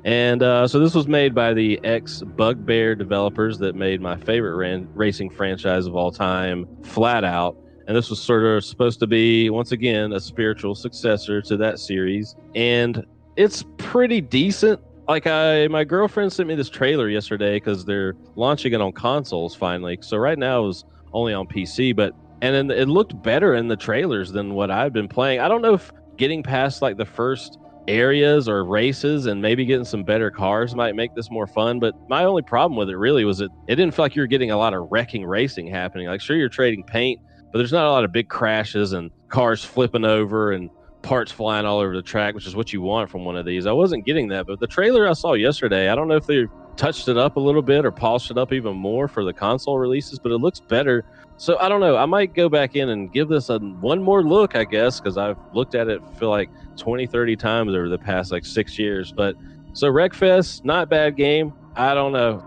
And so this was made by the ex-Bugbear developers that made my favorite racing franchise of all time, Flat Out. And this was sort of supposed to be, once again, a spiritual successor to that series. And it's pretty decent. Like my girlfriend sent me this trailer yesterday because they're launching it on consoles finally. So right now it was only on PC, and then it looked better in the trailers than what I've been playing. I don't know if getting past like the first areas or races and maybe getting some better cars might make this more fun. But my only problem with it really was it didn't feel like you were getting a lot of wrecking racing happening. Like sure, you're trading paint, but there's not a lot of big crashes and cars flipping over and parts flying all over the track, which is what you want from one of these. I wasn't getting that, but the trailer I saw yesterday, I don't know if they touched it up a little bit or polished it up even more for the console releases, but it looks better. So I don't know. I might go back in and give this one more look, I guess, because I've looked at it, feel like 20, 30 times over the past like 6 years. But so Wreckfest, not bad game. I don't know.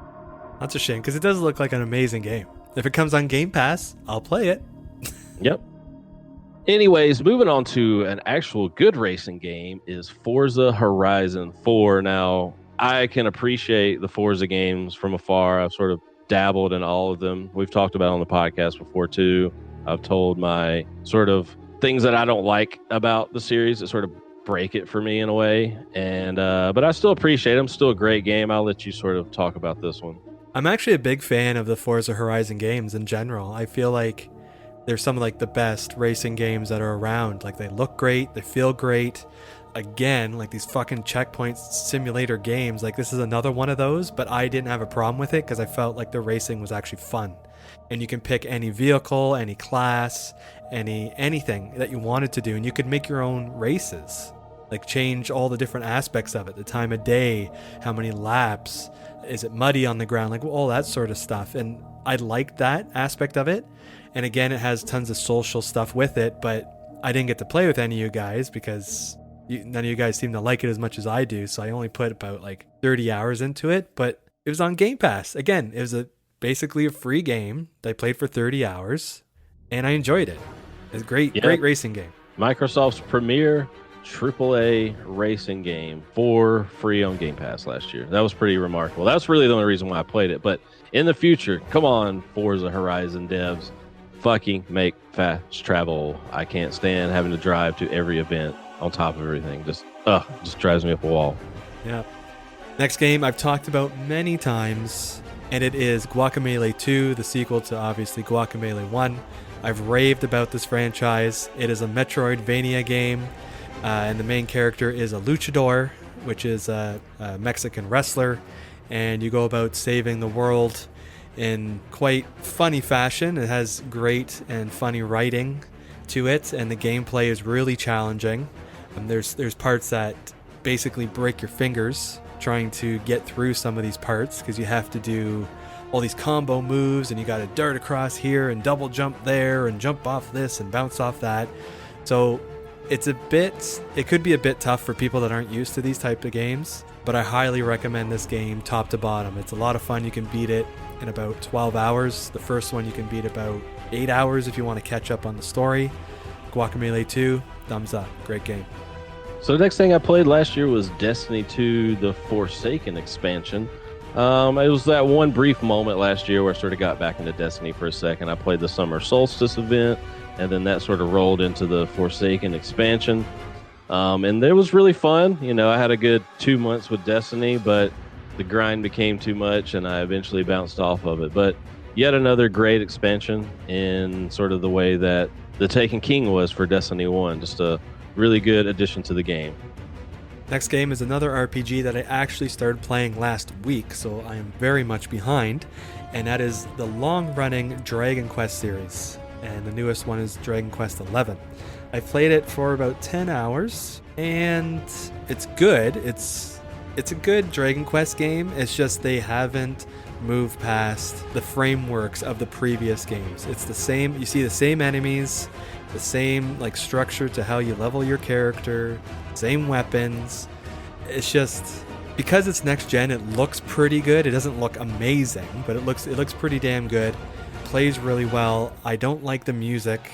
That's a shame because it does look like an amazing game. If it comes on Game Pass, I'll play it. Yep. Anyways, moving on to an actual good racing game is Forza Horizon 4. Now, I can appreciate the Forza games from afar. I've sort of dabbled in all of them. We've talked about it on the podcast before, too. I've told my sort of things that I don't like about the series that sort of break it for me in a way. And but I still appreciate them. Still a great game. I'll let you sort of talk about this one. I'm actually a big fan of the Forza Horizon games in general. I feel like they're some of like the best racing games that are around. Like they look great, they feel great. Again, like these fucking checkpoint simulator games, like this is another one of those, but I didn't have a problem with it because I felt like the racing was actually fun. And you can pick any vehicle, any class, anything that you wanted to do, and you could make your own races. Like change all the different aspects of it, the time of day, how many laps, is it muddy on the ground, like all that sort of stuff. And I liked that aspect of it. And again, it has tons of social stuff with it, but I didn't get to play with any of you guys because none of you guys seem to like it as much as I do. So I only put about like 30 hours into it, but it was on Game Pass. Again, it was basically a free game that I played for 30 hours and I enjoyed it. It's a great racing game. Microsoft's premier AAA racing game for free on Game Pass last year. That was pretty remarkable. That's really the only reason why I played it. But in the future, come on, Forza Horizon devs, fucking make fast travel. I can't stand having to drive to every event on top of everything. Just drives me up a wall. Yeah. Next game I've talked about many times, and it is Guacamelee 2, the sequel to obviously Guacamelee 1. I've raved about this franchise. It is a Metroidvania game. And the main character is a luchador, which is a Mexican wrestler, and you go about saving the world in quite funny fashion. It has great and funny writing to it, and the gameplay is really challenging. There's parts that basically break your fingers trying to get through some of these parts because you have to do all these combo moves, and you got to dart across here and double jump there and jump off this and bounce off that. So it could be a bit tough for people that aren't used to these type of games, but I highly recommend this game top to bottom. It's a lot of fun. You can beat it in about 12 hours. The first one you can beat about 8 hours if you want to catch up on the story. Guacamelee 2, thumbs up. Great game. So the next thing I played last year was Destiny 2, the Forsaken expansion. It was that one brief moment last year where I sort of got back into Destiny for a second. I played the Summer Solstice event, and then that sort of rolled into the Forsaken expansion. And it was really fun. You know, I had a good 2 months with Destiny, but the grind became too much, and I eventually bounced off of it. But yet another great expansion in sort of the way that the Taken King was for Destiny 1. Just a really good addition to the game. Next game is another RPG that I actually started playing last week, so I am very much behind, and that is the long-running Dragon Quest series. And the newest one is Dragon Quest XI. I played it for about 10 hours, and it's good. It's a good Dragon Quest game. It's just they haven't moved past the frameworks of the previous games. It's the same. You see the same enemies, the same like structure to how you level your character, same weapons. It's just because it's next gen, it looks pretty good. It doesn't look amazing, but it looks pretty damn good. Plays really well. I don't like the music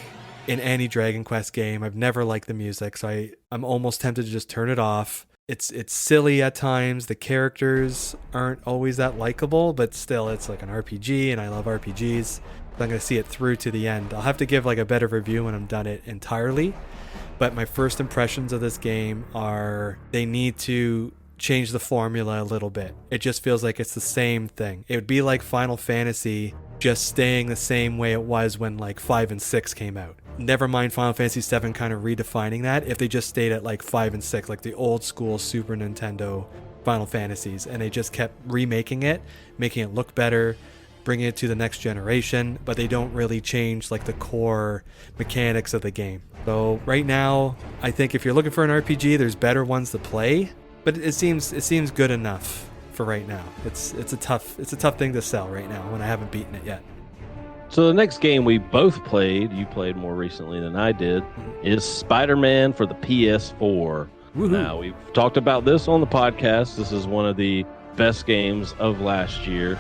in any Dragon Quest game. I've never liked the music, so I'm almost tempted to just turn it off. It's silly at times. The characters aren't always that likable, but still, it's like an RPG, and I love RPGs. So I'm going to see it through to the end. I'll have to give like a better review when I'm done it entirely, but my first impressions of this game are they need to change the formula a little bit. It just feels like it's the same thing. It would be like Final Fantasy just staying the same way it was when like 5 and 6 came out. Never mind Final Fantasy 7 kind of redefining that. If they just stayed at like 5 and 6, like the old school Super Nintendo Final Fantasies, and they just kept remaking it, making it look better, bringing it to the next generation, but they don't really change like the core mechanics of the game. So right now, I think if you're looking for an RPG, there's better ones to play, but it seems good enough for right now. It's a tough thing to sell right now when I haven't beaten it yet. So the next game we both played, you played more recently than I did, is Spiderman for the PS4. Woohoo. Now, we've talked about this on the podcast. This is one of the best games of last year,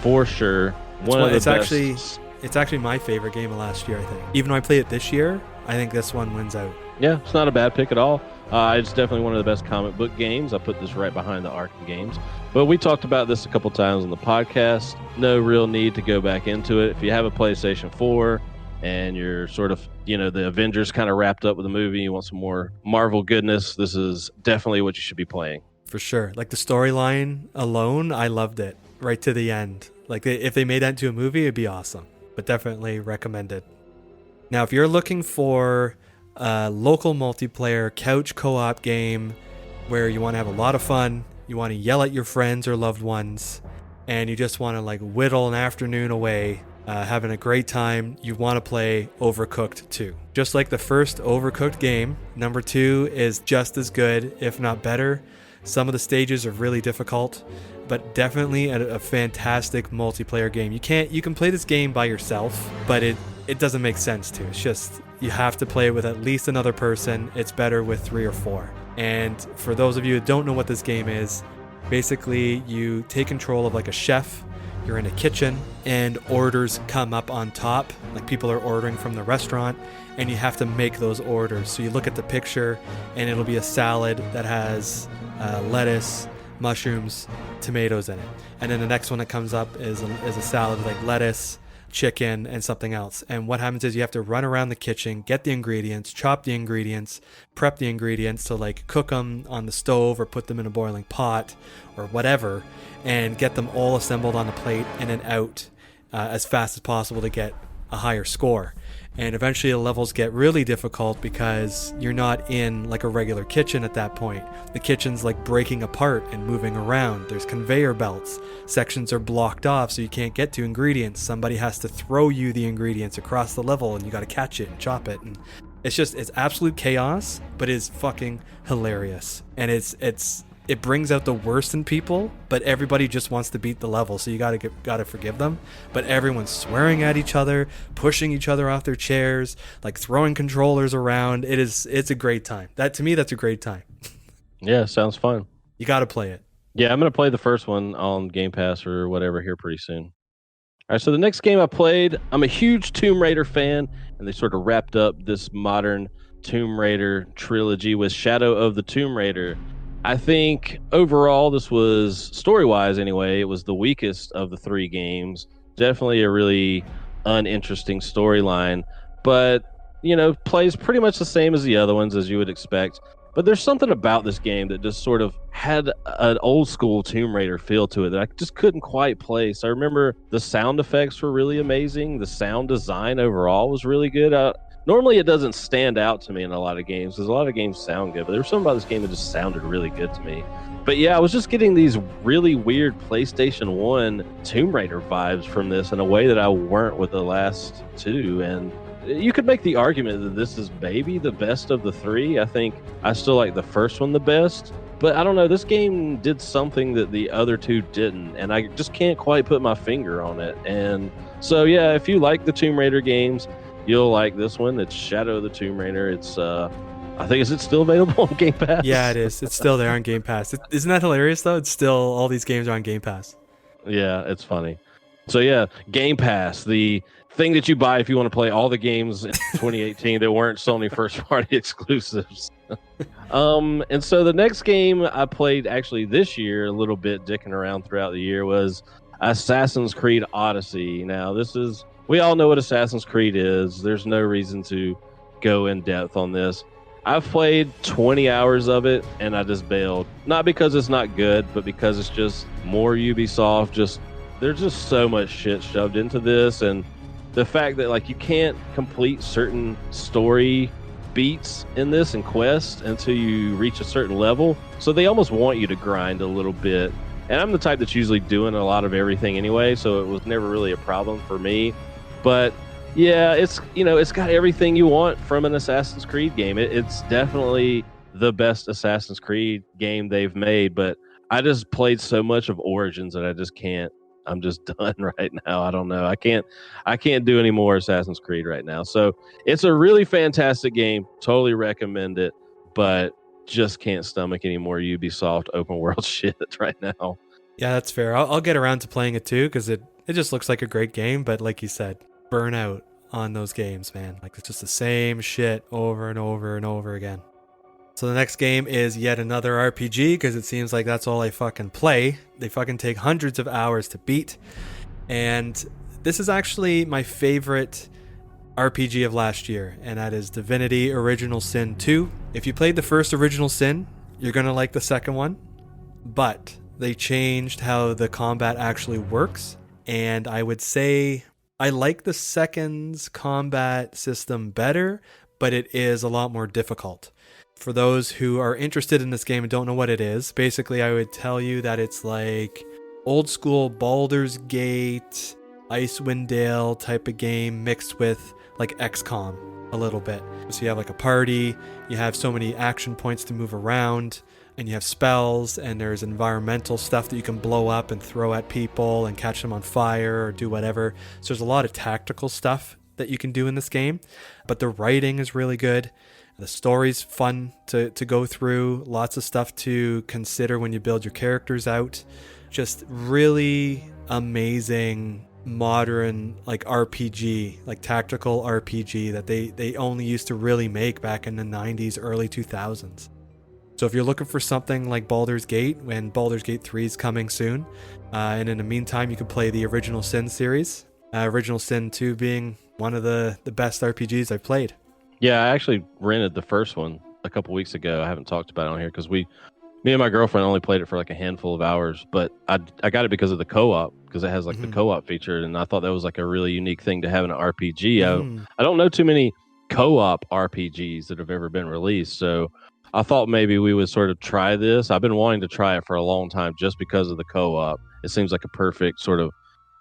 for sure. It's actually my favorite game of last year, I think. Even though I played it this year, I think this one wins out. Yeah, it's not a bad pick at all. It's definitely one of the best comic book games. I put this right behind the Arkham games. But we talked about this a couple times on the podcast. No real need to go back into it. If you have a PlayStation 4 and you're sort of, the Avengers kind of wrapped up with the movie, you want some more Marvel goodness, this is definitely what you should be playing. For sure. Like the storyline alone, I loved it right to the end. Like if they made that into a movie, it'd be awesome. But definitely recommended. Now, if you're looking for a local multiplayer couch co-op game where you want to have a lot of fun, you want to yell at your friends or loved ones, and you just want to like whittle an afternoon away, having a great time, you want to play Overcooked 2. Just like the first Overcooked game, number 2 is just as good, if not better. Some of the stages are really difficult, but definitely a fantastic multiplayer game. You can play this game by yourself, but it doesn't make sense to. It's just, you have to play with at least another person. It's better with 3 or 4. And for those of you who don't know what this game is, basically you take control of like a chef. You're in a kitchen and orders come up on top, like people are ordering from the restaurant, and you have to make those orders. So you look at the picture and it'll be a salad that has lettuce, mushrooms, tomatoes in it. And then the next one that comes up is a salad with like lettuce, chicken, and something else. And what happens is you have to run around the kitchen, get the ingredients, chop the ingredients, prep the ingredients to like cook them on the stove or put them in a boiling pot or whatever, and get them all assembled on a plate and then out as fast as possible to get a higher score. And eventually the levels get really difficult because you're not in like a regular kitchen at that point. The kitchen's like breaking apart and moving around. There's conveyor belts. Sections are blocked off so you can't get to ingredients. Somebody has to throw you the ingredients across the level and you got to catch it and chop it. And it's absolute chaos, but it's fucking hilarious. And it brings out the worst in people, but everybody just wants to beat the level, so you gotta forgive them. But everyone's swearing at each other, pushing each other off their chairs, like throwing controllers around. It's a great time. That's a great time. Yeah, sounds fun. You gotta play it. Yeah, I'm gonna play the first one on Game Pass or whatever here pretty soon. All right, so the next game I played, I'm a huge Tomb Raider fan, and they sort of wrapped up this modern Tomb Raider trilogy with Shadow of the Tomb Raider. I think overall this was, story-wise anyway, it was the weakest of the 3 games. Definitely a really uninteresting storyline, but, plays pretty much the same as the other ones as you would expect. But there's something about this game that just sort of had an old school Tomb Raider feel to it that I just couldn't quite place. I remember the sound effects were really amazing. The sound design overall was really good. Normally it doesn't stand out to me in a lot of games because a lot of games sound good, but there was something about this game that just sounded really good to me. But yeah, I was just getting these really weird PlayStation 1 Tomb Raider vibes from this in a way that I weren't with the last 2. And you could make the argument that this is maybe the best of the 3. I think I still like the first one the best. But I don't know, this game did something that the other 2 didn't, and I just can't quite put my finger on it. And so yeah, if you like the Tomb Raider games, you'll like this one. It's Shadow of the Tomb Raider. It's I think, is it still available on Game Pass? Yeah, it is. It's still there on Game Pass. Isn't that hilarious though? It's still, all these games are on Game Pass. Yeah, it's funny. So yeah, Game Pass, the thing that you buy if you want to play all the games in 2018 that weren't Sony first party exclusives. And so the next game I played actually this year, a little bit dicking around throughout the year, was Assassin's Creed Odyssey. Now we all know what Assassin's Creed is. There's no reason to go in depth on this. I've played 20 hours of it and I just bailed. Not because it's not good, but because it's just more Ubisoft. There's just so much shit shoved into this, and the fact that like you can't complete certain story beats in this and quests until you reach a certain level. So they almost want you to grind a little bit. And I'm the type that's usually doing a lot of everything anyway, so it was never really a problem for me. But yeah, it's got everything you want from an Assassin's Creed game. It's definitely the best Assassin's Creed game they've made, but I just played so much of Origins that I just can't. I'm just done right now. I don't know. I can't do any more Assassin's Creed right now. So it's a really fantastic game. Totally recommend it, but just can't stomach any more Ubisoft open world shit right now. Yeah, that's fair. I'll get around to playing it too because it just looks like a great game. But like you said, burnout on those games, man. Like it's just the same shit over and over and over again. So the next game is yet another RPG because it seems like that's all I fucking play. They fucking take hundreds of hours to beat. And this is actually my favorite RPG of last year, and that is Divinity Original Sin 2. If you played the first Original Sin, you're going to like the second one, but they changed how the combat actually works, and I would say I like the second's combat system better, but it is a lot more difficult. For those who are interested in this game and don't know what it is, basically I would tell you that it's like old school Baldur's Gate. Icewind Dale type of game mixed with like XCOM a little bit. So you have like a party, you have so many action points to move around, and you have spells, and there's environmental stuff that you can blow up and throw at people and catch them on fire or do whatever. So there's a lot of tactical stuff that you can do in this game, but the writing is really good. The story's fun to go through, lots of stuff to consider when you build your characters out. Just really amazing modern like RPG, like tactical RPG that they only used to really make back in the 90s, early 2000s. So if you're looking for something like Baldur's Gate, when Baldur's Gate 3 is coming soon, and in the meantime you can play the Original Sin series, Original Sin 2 being one of the best RPGs I've played. Yeah, I actually rented the first one a couple weeks ago. I haven't talked about it on here because me and my girlfriend only played it for like a handful of hours, but I got it because of the co-op, because it has like the co-op feature, and I thought that was like a really unique thing to have in an RPG. I don't know too many co-op RPGs that have ever been released, so I thought maybe we would sort of try this. I've been wanting to try it for a long time just because of the co-op. It seems like a perfect sort of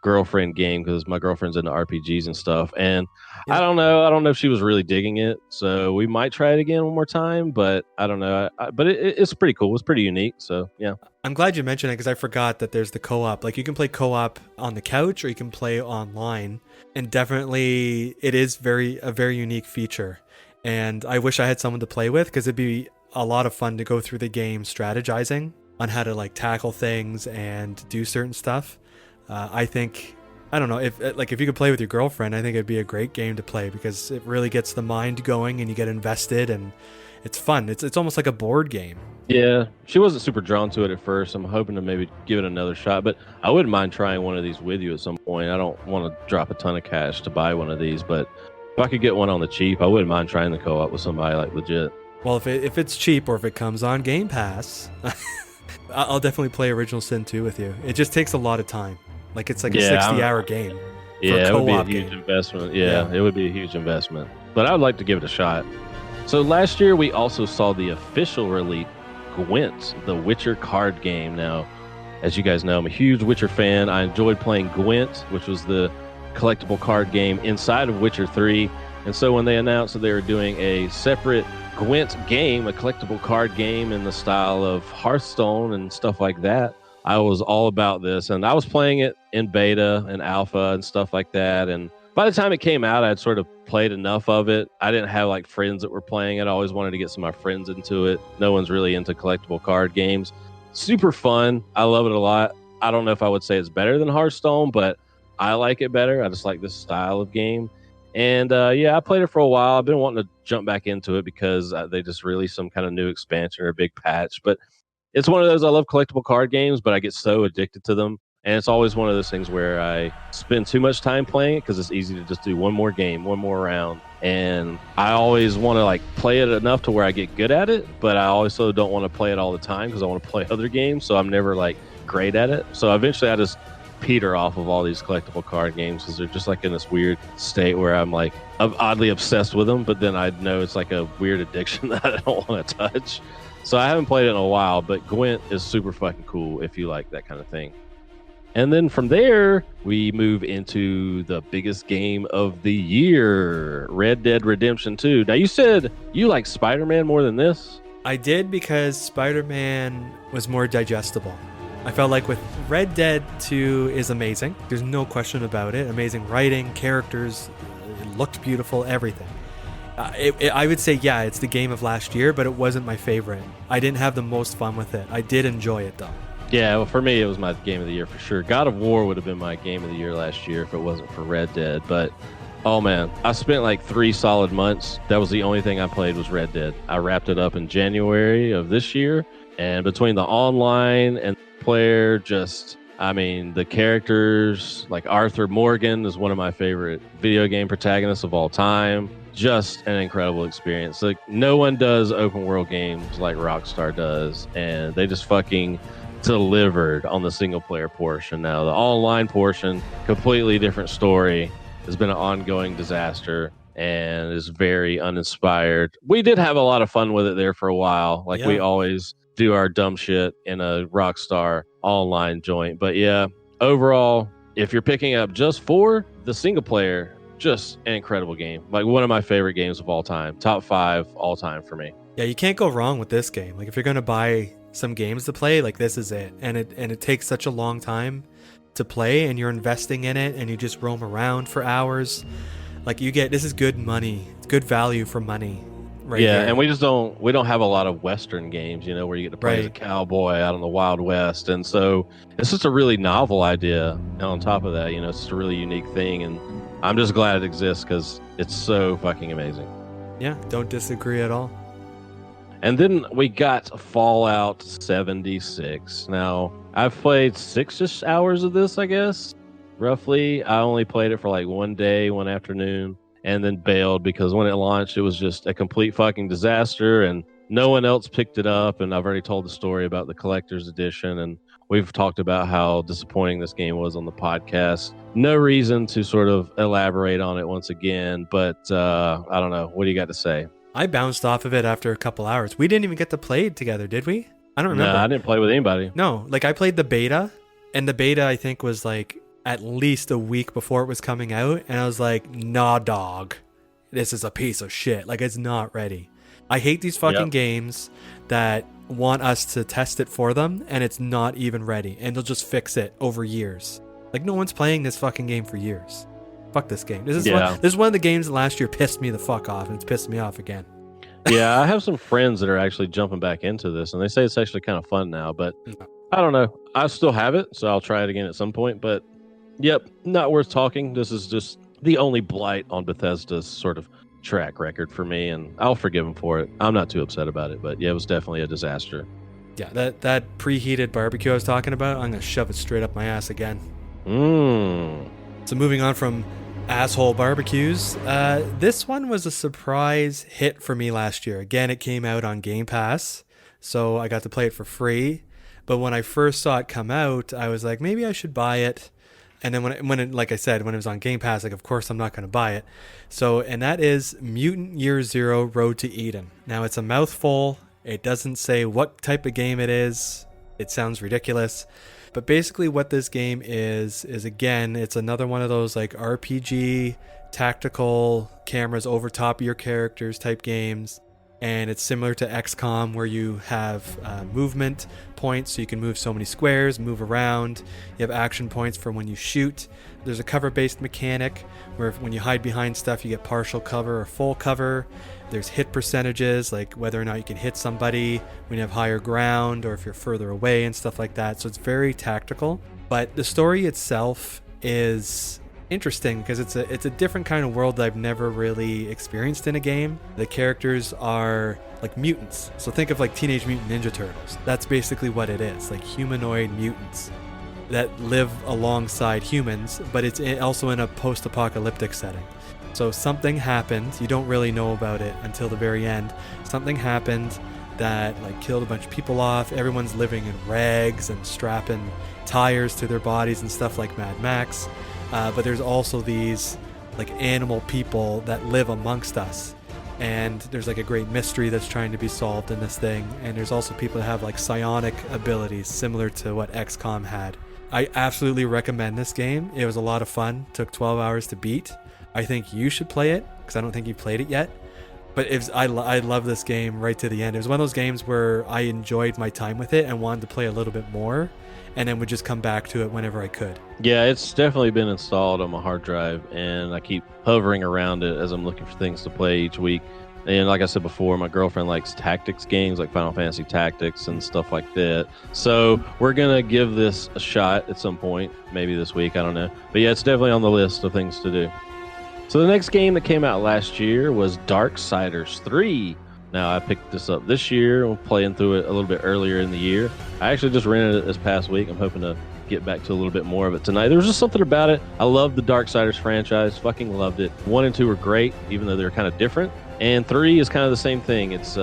girlfriend game because my girlfriend's into RPGs and stuff, and I don't know if she was really digging it, so we might try it again one more time, but I don't know. But it's pretty cool. It's pretty unique, so yeah. I'm glad you mentioned it because I forgot that there's the co-op. Like you can play co-op on the couch or you can play online, and definitely it is a very unique feature, and I wish I had someone to play with because it'd be a lot of fun to go through the game strategizing on how to like tackle things and do certain stuff. I don't know if you could play with your girlfriend, I think it'd be a great game to play because it really gets the mind going and you get invested and it's fun. It's almost like a board game. Yeah, she wasn't super drawn to it at first. I'm hoping to maybe give it another shot, but I wouldn't mind trying one of these with you at some point. I don't want to drop a ton of cash to buy one of these, but if I could get one on the cheap, I wouldn't mind trying the co-op with somebody like legit. Well, if it's cheap or if it comes on Game Pass, I'll definitely play Original Sin 2 with you. It just takes a lot of time. Like it's like a 60-hour game. Yeah, it would be a huge investment. Yeah, it would be a huge investment. But I would like to give it a shot. So last year we also saw the official release, Gwent, the Witcher card game. Now, as you guys know, I'm a huge Witcher fan. I enjoyed playing Gwent, which was the collectible card game inside of Witcher 3. And so when they announced that they were doing a separate Gwent game, a collectible card game in the style of Hearthstone and stuff like that, I was all about this, and I was playing it in beta and alpha and stuff like that. And by the time it came out, I'd sort of played enough of it. I didn't have like friends that were playing it. I always wanted to get some of my friends into it. No one's really into collectible card games. Super fun. I love it a lot. I don't know if I would say it's better than Hearthstone, but I like it better. I just like this style of game. And I played it for a while. I've been wanting to jump back into it because they just released some kind of new expansion or a big patch. But it's one of those, I love collectible card games, but I get so addicted to them. And it's always one of those things where I spend too much time playing it because it's easy to just do one more game, one more round. And I always want to like play it enough to where I get good at it, but I also don't want to play it all the time because I want to play other games. So I'm never like great at it. So eventually I just peter off of all these collectible card games because they're just like in this weird state where I'm oddly obsessed with them, but then I know it's like a weird addiction that I don't want to touch. So I haven't played it in a while, but Gwent is super fucking cool if you like that kind of thing. And then from there, we move into the biggest game of the year, Red Dead Redemption 2. Now, you said you like Spider-Man more than this? I did because Spider-Man was more digestible. I felt like with Red Dead 2 is amazing. There's no question about it. Amazing writing, characters, it looked beautiful, everything. I would say, yeah, it's the game of last year, but it wasn't my favorite. I didn't have the most fun with it. I did enjoy it, though. Yeah, well, for me, it was my game of the year for sure. God of War would have been my game of the year last year if it wasn't for Red Dead. But, oh, man, I spent like 3 solid months. That was the only thing I played was Red Dead. I wrapped it up in January of this year. And between the online and player, the characters, like Arthur Morgan is one of my favorite video game protagonists of all time. Just an incredible experience. Like, no one does open world games like Rockstar does, and they just fucking delivered on the single player portion. Now the online portion, completely different story, has been an ongoing disaster and is very uninspired. We did have a lot of fun with it there for a while, like we always do our dumb shit in a Rockstar online joint. But yeah, overall, if you're picking up just 4, the single player, just an incredible game. Like one of my favorite games of all time. Top 5 all time for me. Yeah, you can't go wrong with this game. Like if you're gonna buy some games to play, like this is it. And it takes such a long time to play, and you're investing in it, and you just roam around for hours. Like this is good money. It's good value for money. Right yeah, here. and we don't have a lot of Western games, where you get to play as a cowboy out in the Wild West, and so it's just a really novel idea. And on top of that, it's just a really unique thing, and I'm just glad it exists because it's so fucking amazing. Yeah, don't disagree at all. And then we got Fallout 76. Now, I've played 6 hours of this, I guess, roughly. I only played it for like one day, one afternoon, and then bailed because when it launched, it was just a complete fucking disaster, and no one else picked it up. And I've already told the story about the collector's edition, and we've talked about how disappointing this game was on the podcast. No reason to sort of elaborate on it once again, but I don't know. What do you got to say? I bounced off of it after a couple hours. We didn't even get to play it together, did we? I don't remember. No, I didn't play with anybody. No, like I played the beta, and the beta I think was like at least a week before it was coming out, and I was like, nah, dog, this is a piece of shit. Like, it's not ready. I hate these fucking games that want us to test it for them, and it's not even ready, and they'll just fix it over years. Like, no one's playing this fucking game for years. Fuck this game. This is one of the games that last year pissed me the fuck off, and it's pissed me off again. Yeah, I have some friends that are actually jumping back into this, and they say it's actually kind of fun now, but I don't know. I still have it, so I'll try it again at some point, but yep, not worth talking. This is just the only blight on Bethesda's sort of track record for me, and I'll forgive them for it. I'm not too upset about it, but yeah, it was definitely a disaster. Yeah, that preheated barbecue I was talking about, I'm going to shove it straight up my ass again. So moving on from asshole barbecues, this one was a surprise hit for me last year. Again, it came out on Game Pass, so I got to play it for free. But when I first saw it come out, I was like, maybe I should buy it. And then when it, like I said, when it was on Game Pass, like, of course I'm not going to buy it. So, and that is Mutant Year Zero Road to Eden. Now, it's a mouthful. It doesn't say what type of game it is. It sounds ridiculous. But basically what this game is again, it's another one of those like RPG, tactical, cameras over top of your characters type games. And it's similar to XCOM, where you have movement points, so you can move so many squares, move around. You have action points for when you shoot. There's a cover-based mechanic where when you hide behind stuff, you get partial cover or full cover. There's hit percentages, like whether or not you can hit somebody when you have higher ground or if you're further away and stuff like that. So it's very tactical. But the story itself is interesting because it's a different kind of world that I've never really experienced in a game. The characters are like mutants, so think of like Teenage Mutant Ninja Turtles. That's basically what it is, like humanoid mutants that live alongside humans, but it's also in a post-apocalyptic setting. So something happened, you don't really know about it until the very end. Something happened that like killed a bunch of people off. Everyone's living in rags and strapping tires to their bodies and stuff like Mad Max. But there's also these like animal people that live amongst us. And there's like a great mystery that's trying to be solved in this thing. And there's also people that have like psionic abilities similar to what XCOM had. I absolutely recommend this game. It was a lot of fun. Took 12 hours to beat. I think you should play it because I don't think you've played it yet. But I love this game right to the end. It was one of those games where I enjoyed my time with it and wanted to play a little bit more, and then would just come back to it whenever I could. Yeah, it's definitely been installed on my hard drive, and I keep hovering around it as I'm looking for things to play each week. And like I said before, my girlfriend likes tactics games like Final Fantasy Tactics and stuff like that. So we're going to give this a shot at some point, maybe this week, I don't know. But yeah, it's definitely on the list of things to do. So the next game that came out last year was Darksiders 3. Now, I picked this up this year. I'm playing through it a little bit earlier in the year. I actually just rented it this past week. I'm hoping to get back to a little bit more of it tonight. There was just something about it. I love the Darksiders franchise. Fucking loved it. 1 and 2 were great, even though they're kind of different. And 3 is kind of the same thing. It's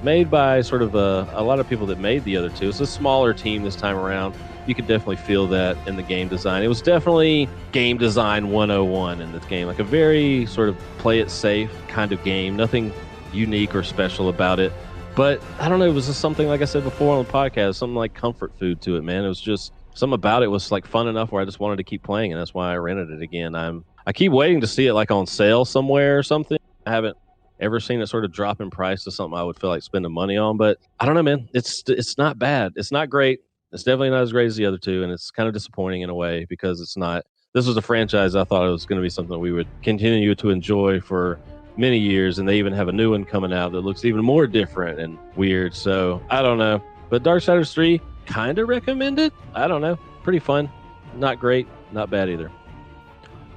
made by sort of a lot of people that made the other two. It's a smaller team this time around. You could definitely feel that in the game design. It was definitely game design 101 in this game. Like a very sort of play it safe kind of game. Nothing unique or special about it. But I don't know, it was just something, like I said before on the podcast, something like comfort food to it, man. It was just something about it was like fun enough where I just wanted to keep playing, and that's why I rented it again. I keep waiting to see it like on sale somewhere or something. I haven't ever seen it sort of drop in price to something I would feel like spending money on, but I don't know, man. It's not bad. It's not great. It's definitely not as great as the other two, and it's kind of disappointing in a way because it's not. This was a franchise I thought it was going to be something we would continue to enjoy for many years, and they even have a new one coming out that looks even more different and weird. So I don't know, but Darksiders 3 kind of recommended. I don't know, pretty fun, not great, not bad either.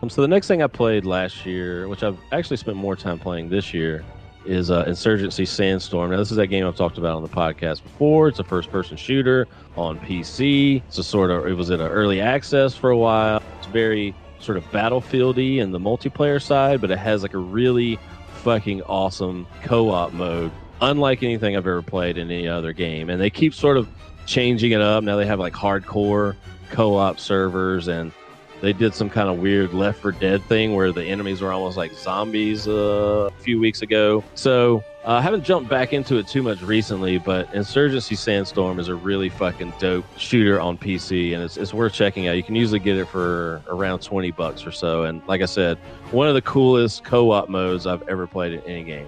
So the next thing I played last year, which I've actually spent more time playing this year, is Insurgency Sandstorm. Now, this is that game I've talked about on the podcast before. It's a first-person shooter on PC. It was in an early access for a while. It's very sort of battlefieldy in the multiplayer side, but it has like a really fucking awesome co-op mode, unlike anything I've ever played in any other game. And they keep sort of changing it up. Now they have like hardcore co-op servers, and they did some kind of weird Left 4 Dead thing where the enemies were almost like zombies a few weeks ago. So I haven't jumped back into it too much recently, but Insurgency Sandstorm is a really fucking dope shooter on PC, and it's worth checking out. You can usually get it for around $20 or so. And like I said, one of the coolest co-op modes I've ever played in any game.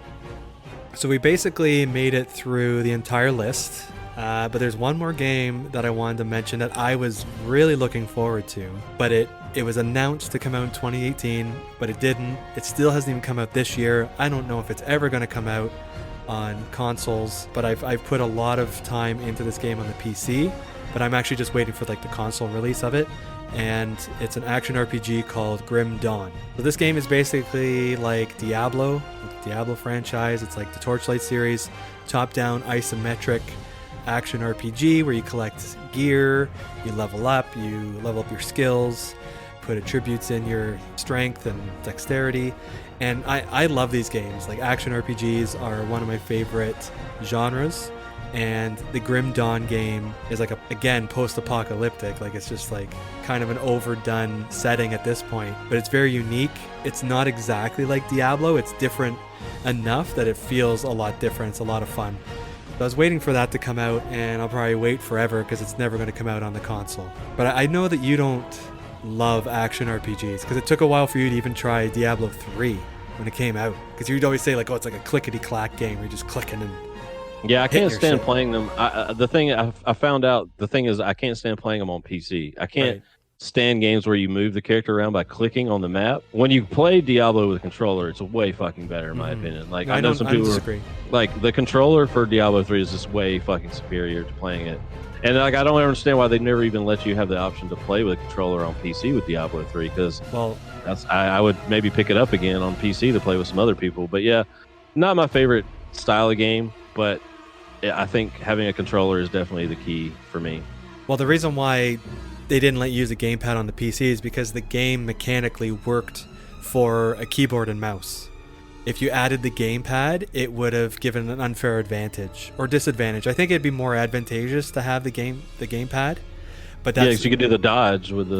So we basically made it through the entire list. But there's one more game that I wanted to mention that I was really looking forward to, but it was announced to come out in 2018, but it didn't. It still hasn't even come out this year. I don't know if it's ever going to come out on consoles, but I've put a lot of time into this game on the PC, but I'm actually just waiting for like the console release of it. And it's an action RPG called Grim Dawn. So this game is basically like Diablo, the Diablo franchise. It's like the Torchlight series, top-down isometric action RPG where you collect gear, you level up your skills, put attributes in your strength and dexterity. And I love these games. Like, action RPGs are one of my favorite genres, and the Grim Dawn game is like again post-apocalyptic. Like, it's just like kind of an overdone setting at this point, but it's very unique. It's not exactly like Diablo. It's different enough that it feels a lot different. It's a lot of fun. I was waiting for that to come out, and I'll probably wait forever because it's never going to come out on the console. But I know that you don't love action RPGs because it took a while for you to even try Diablo 3 when it came out. Because you'd always say like, oh, it's like a clickety-clack game where you're just clicking and yeah, I can't stand playing them. The thing I found out, the thing is I can't stand playing them on PC. I can't stand games where you move the character around by clicking on the map. When you play Diablo with a controller, it's way fucking better in my opinion. Like, I know some people disagree. Like, the controller for Diablo 3 is just way fucking superior to playing it. And like, I don't understand why they never even let you have the option to play with a controller on PC with Diablo 3, because I would maybe pick it up again on PC to play with some other people. But yeah, not my favorite style of game, but I think having a controller is definitely the key for me. Well, the reason why they didn't let you use a gamepad on the PC is because the game mechanically worked for a keyboard and mouse. If you added the gamepad, it would have given an unfair advantage or disadvantage. I think it'd be more advantageous to have the gamepad. But that's, because you could do the dodge with the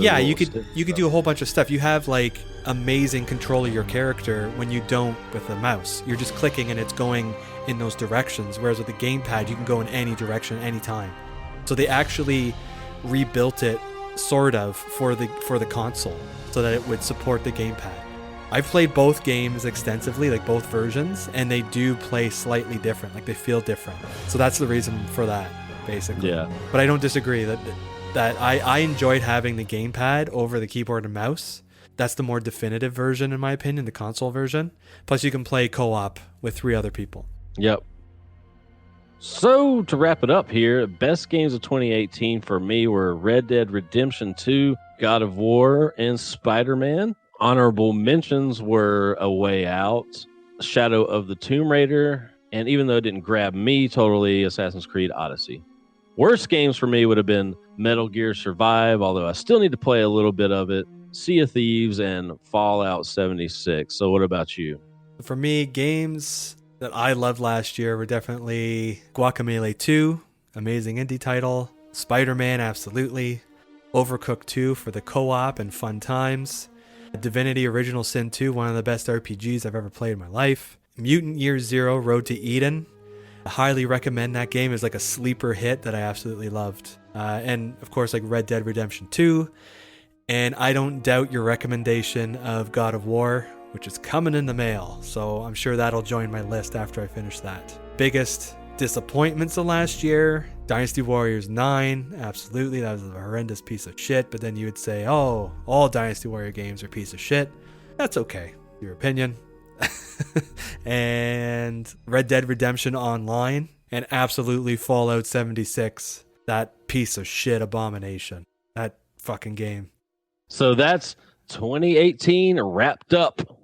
you could do a whole bunch of stuff. You have like amazing control of your character when you don't with the mouse. You're just clicking and it's going in those directions. Whereas with the gamepad, you can go in any direction, anytime. So they actually rebuilt it sort of for the console so that it would support the gamepad. I've played both games extensively, like both versions, and they do play slightly different. Like, they feel different. So that's the reason for that, basically. Yeah. But I don't disagree that I enjoyed having the gamepad over the keyboard and mouse. That's the more definitive version, in my opinion, the console version. Plus, you can play co-op with 3 other people. Yep. So, to wrap it up here, best games of 2018 for me were Red Dead Redemption 2, God of War, and Spiderman. Honorable mentions were A Way Out, Shadow of the Tomb Raider, and even though it didn't grab me totally, Assassin's Creed Odyssey. Worst games for me would have been Metal Gear Survive, although I still need to play a little bit of it, Sea of Thieves, and Fallout 76. So what about you? For me, games that I loved last year were definitely Guacamelee 2, amazing indie title, Spider-Man, absolutely, Overcooked 2 for the co-op and fun times, Divinity Original Sin 2, one of the best RPGs I've ever played in my life, Mutant Year Zero Road to Eden, I highly recommend that game. Is like a sleeper hit that I absolutely loved. And of course, like Red Dead Redemption 2. And I don't doubt your recommendation of God of War, which is coming in the mail. So I'm sure that'll join my list after I finish that. Biggest disappointments of last year, Dynasty Warriors 9. Absolutely, that was a horrendous piece of shit. But then you would say, oh, all Dynasty Warrior games are a piece of shit. That's okay. Your opinion. And Red Dead Redemption Online. And absolutely Fallout 76. That piece of shit abomination. That fucking game. So that's 2018 wrapped up.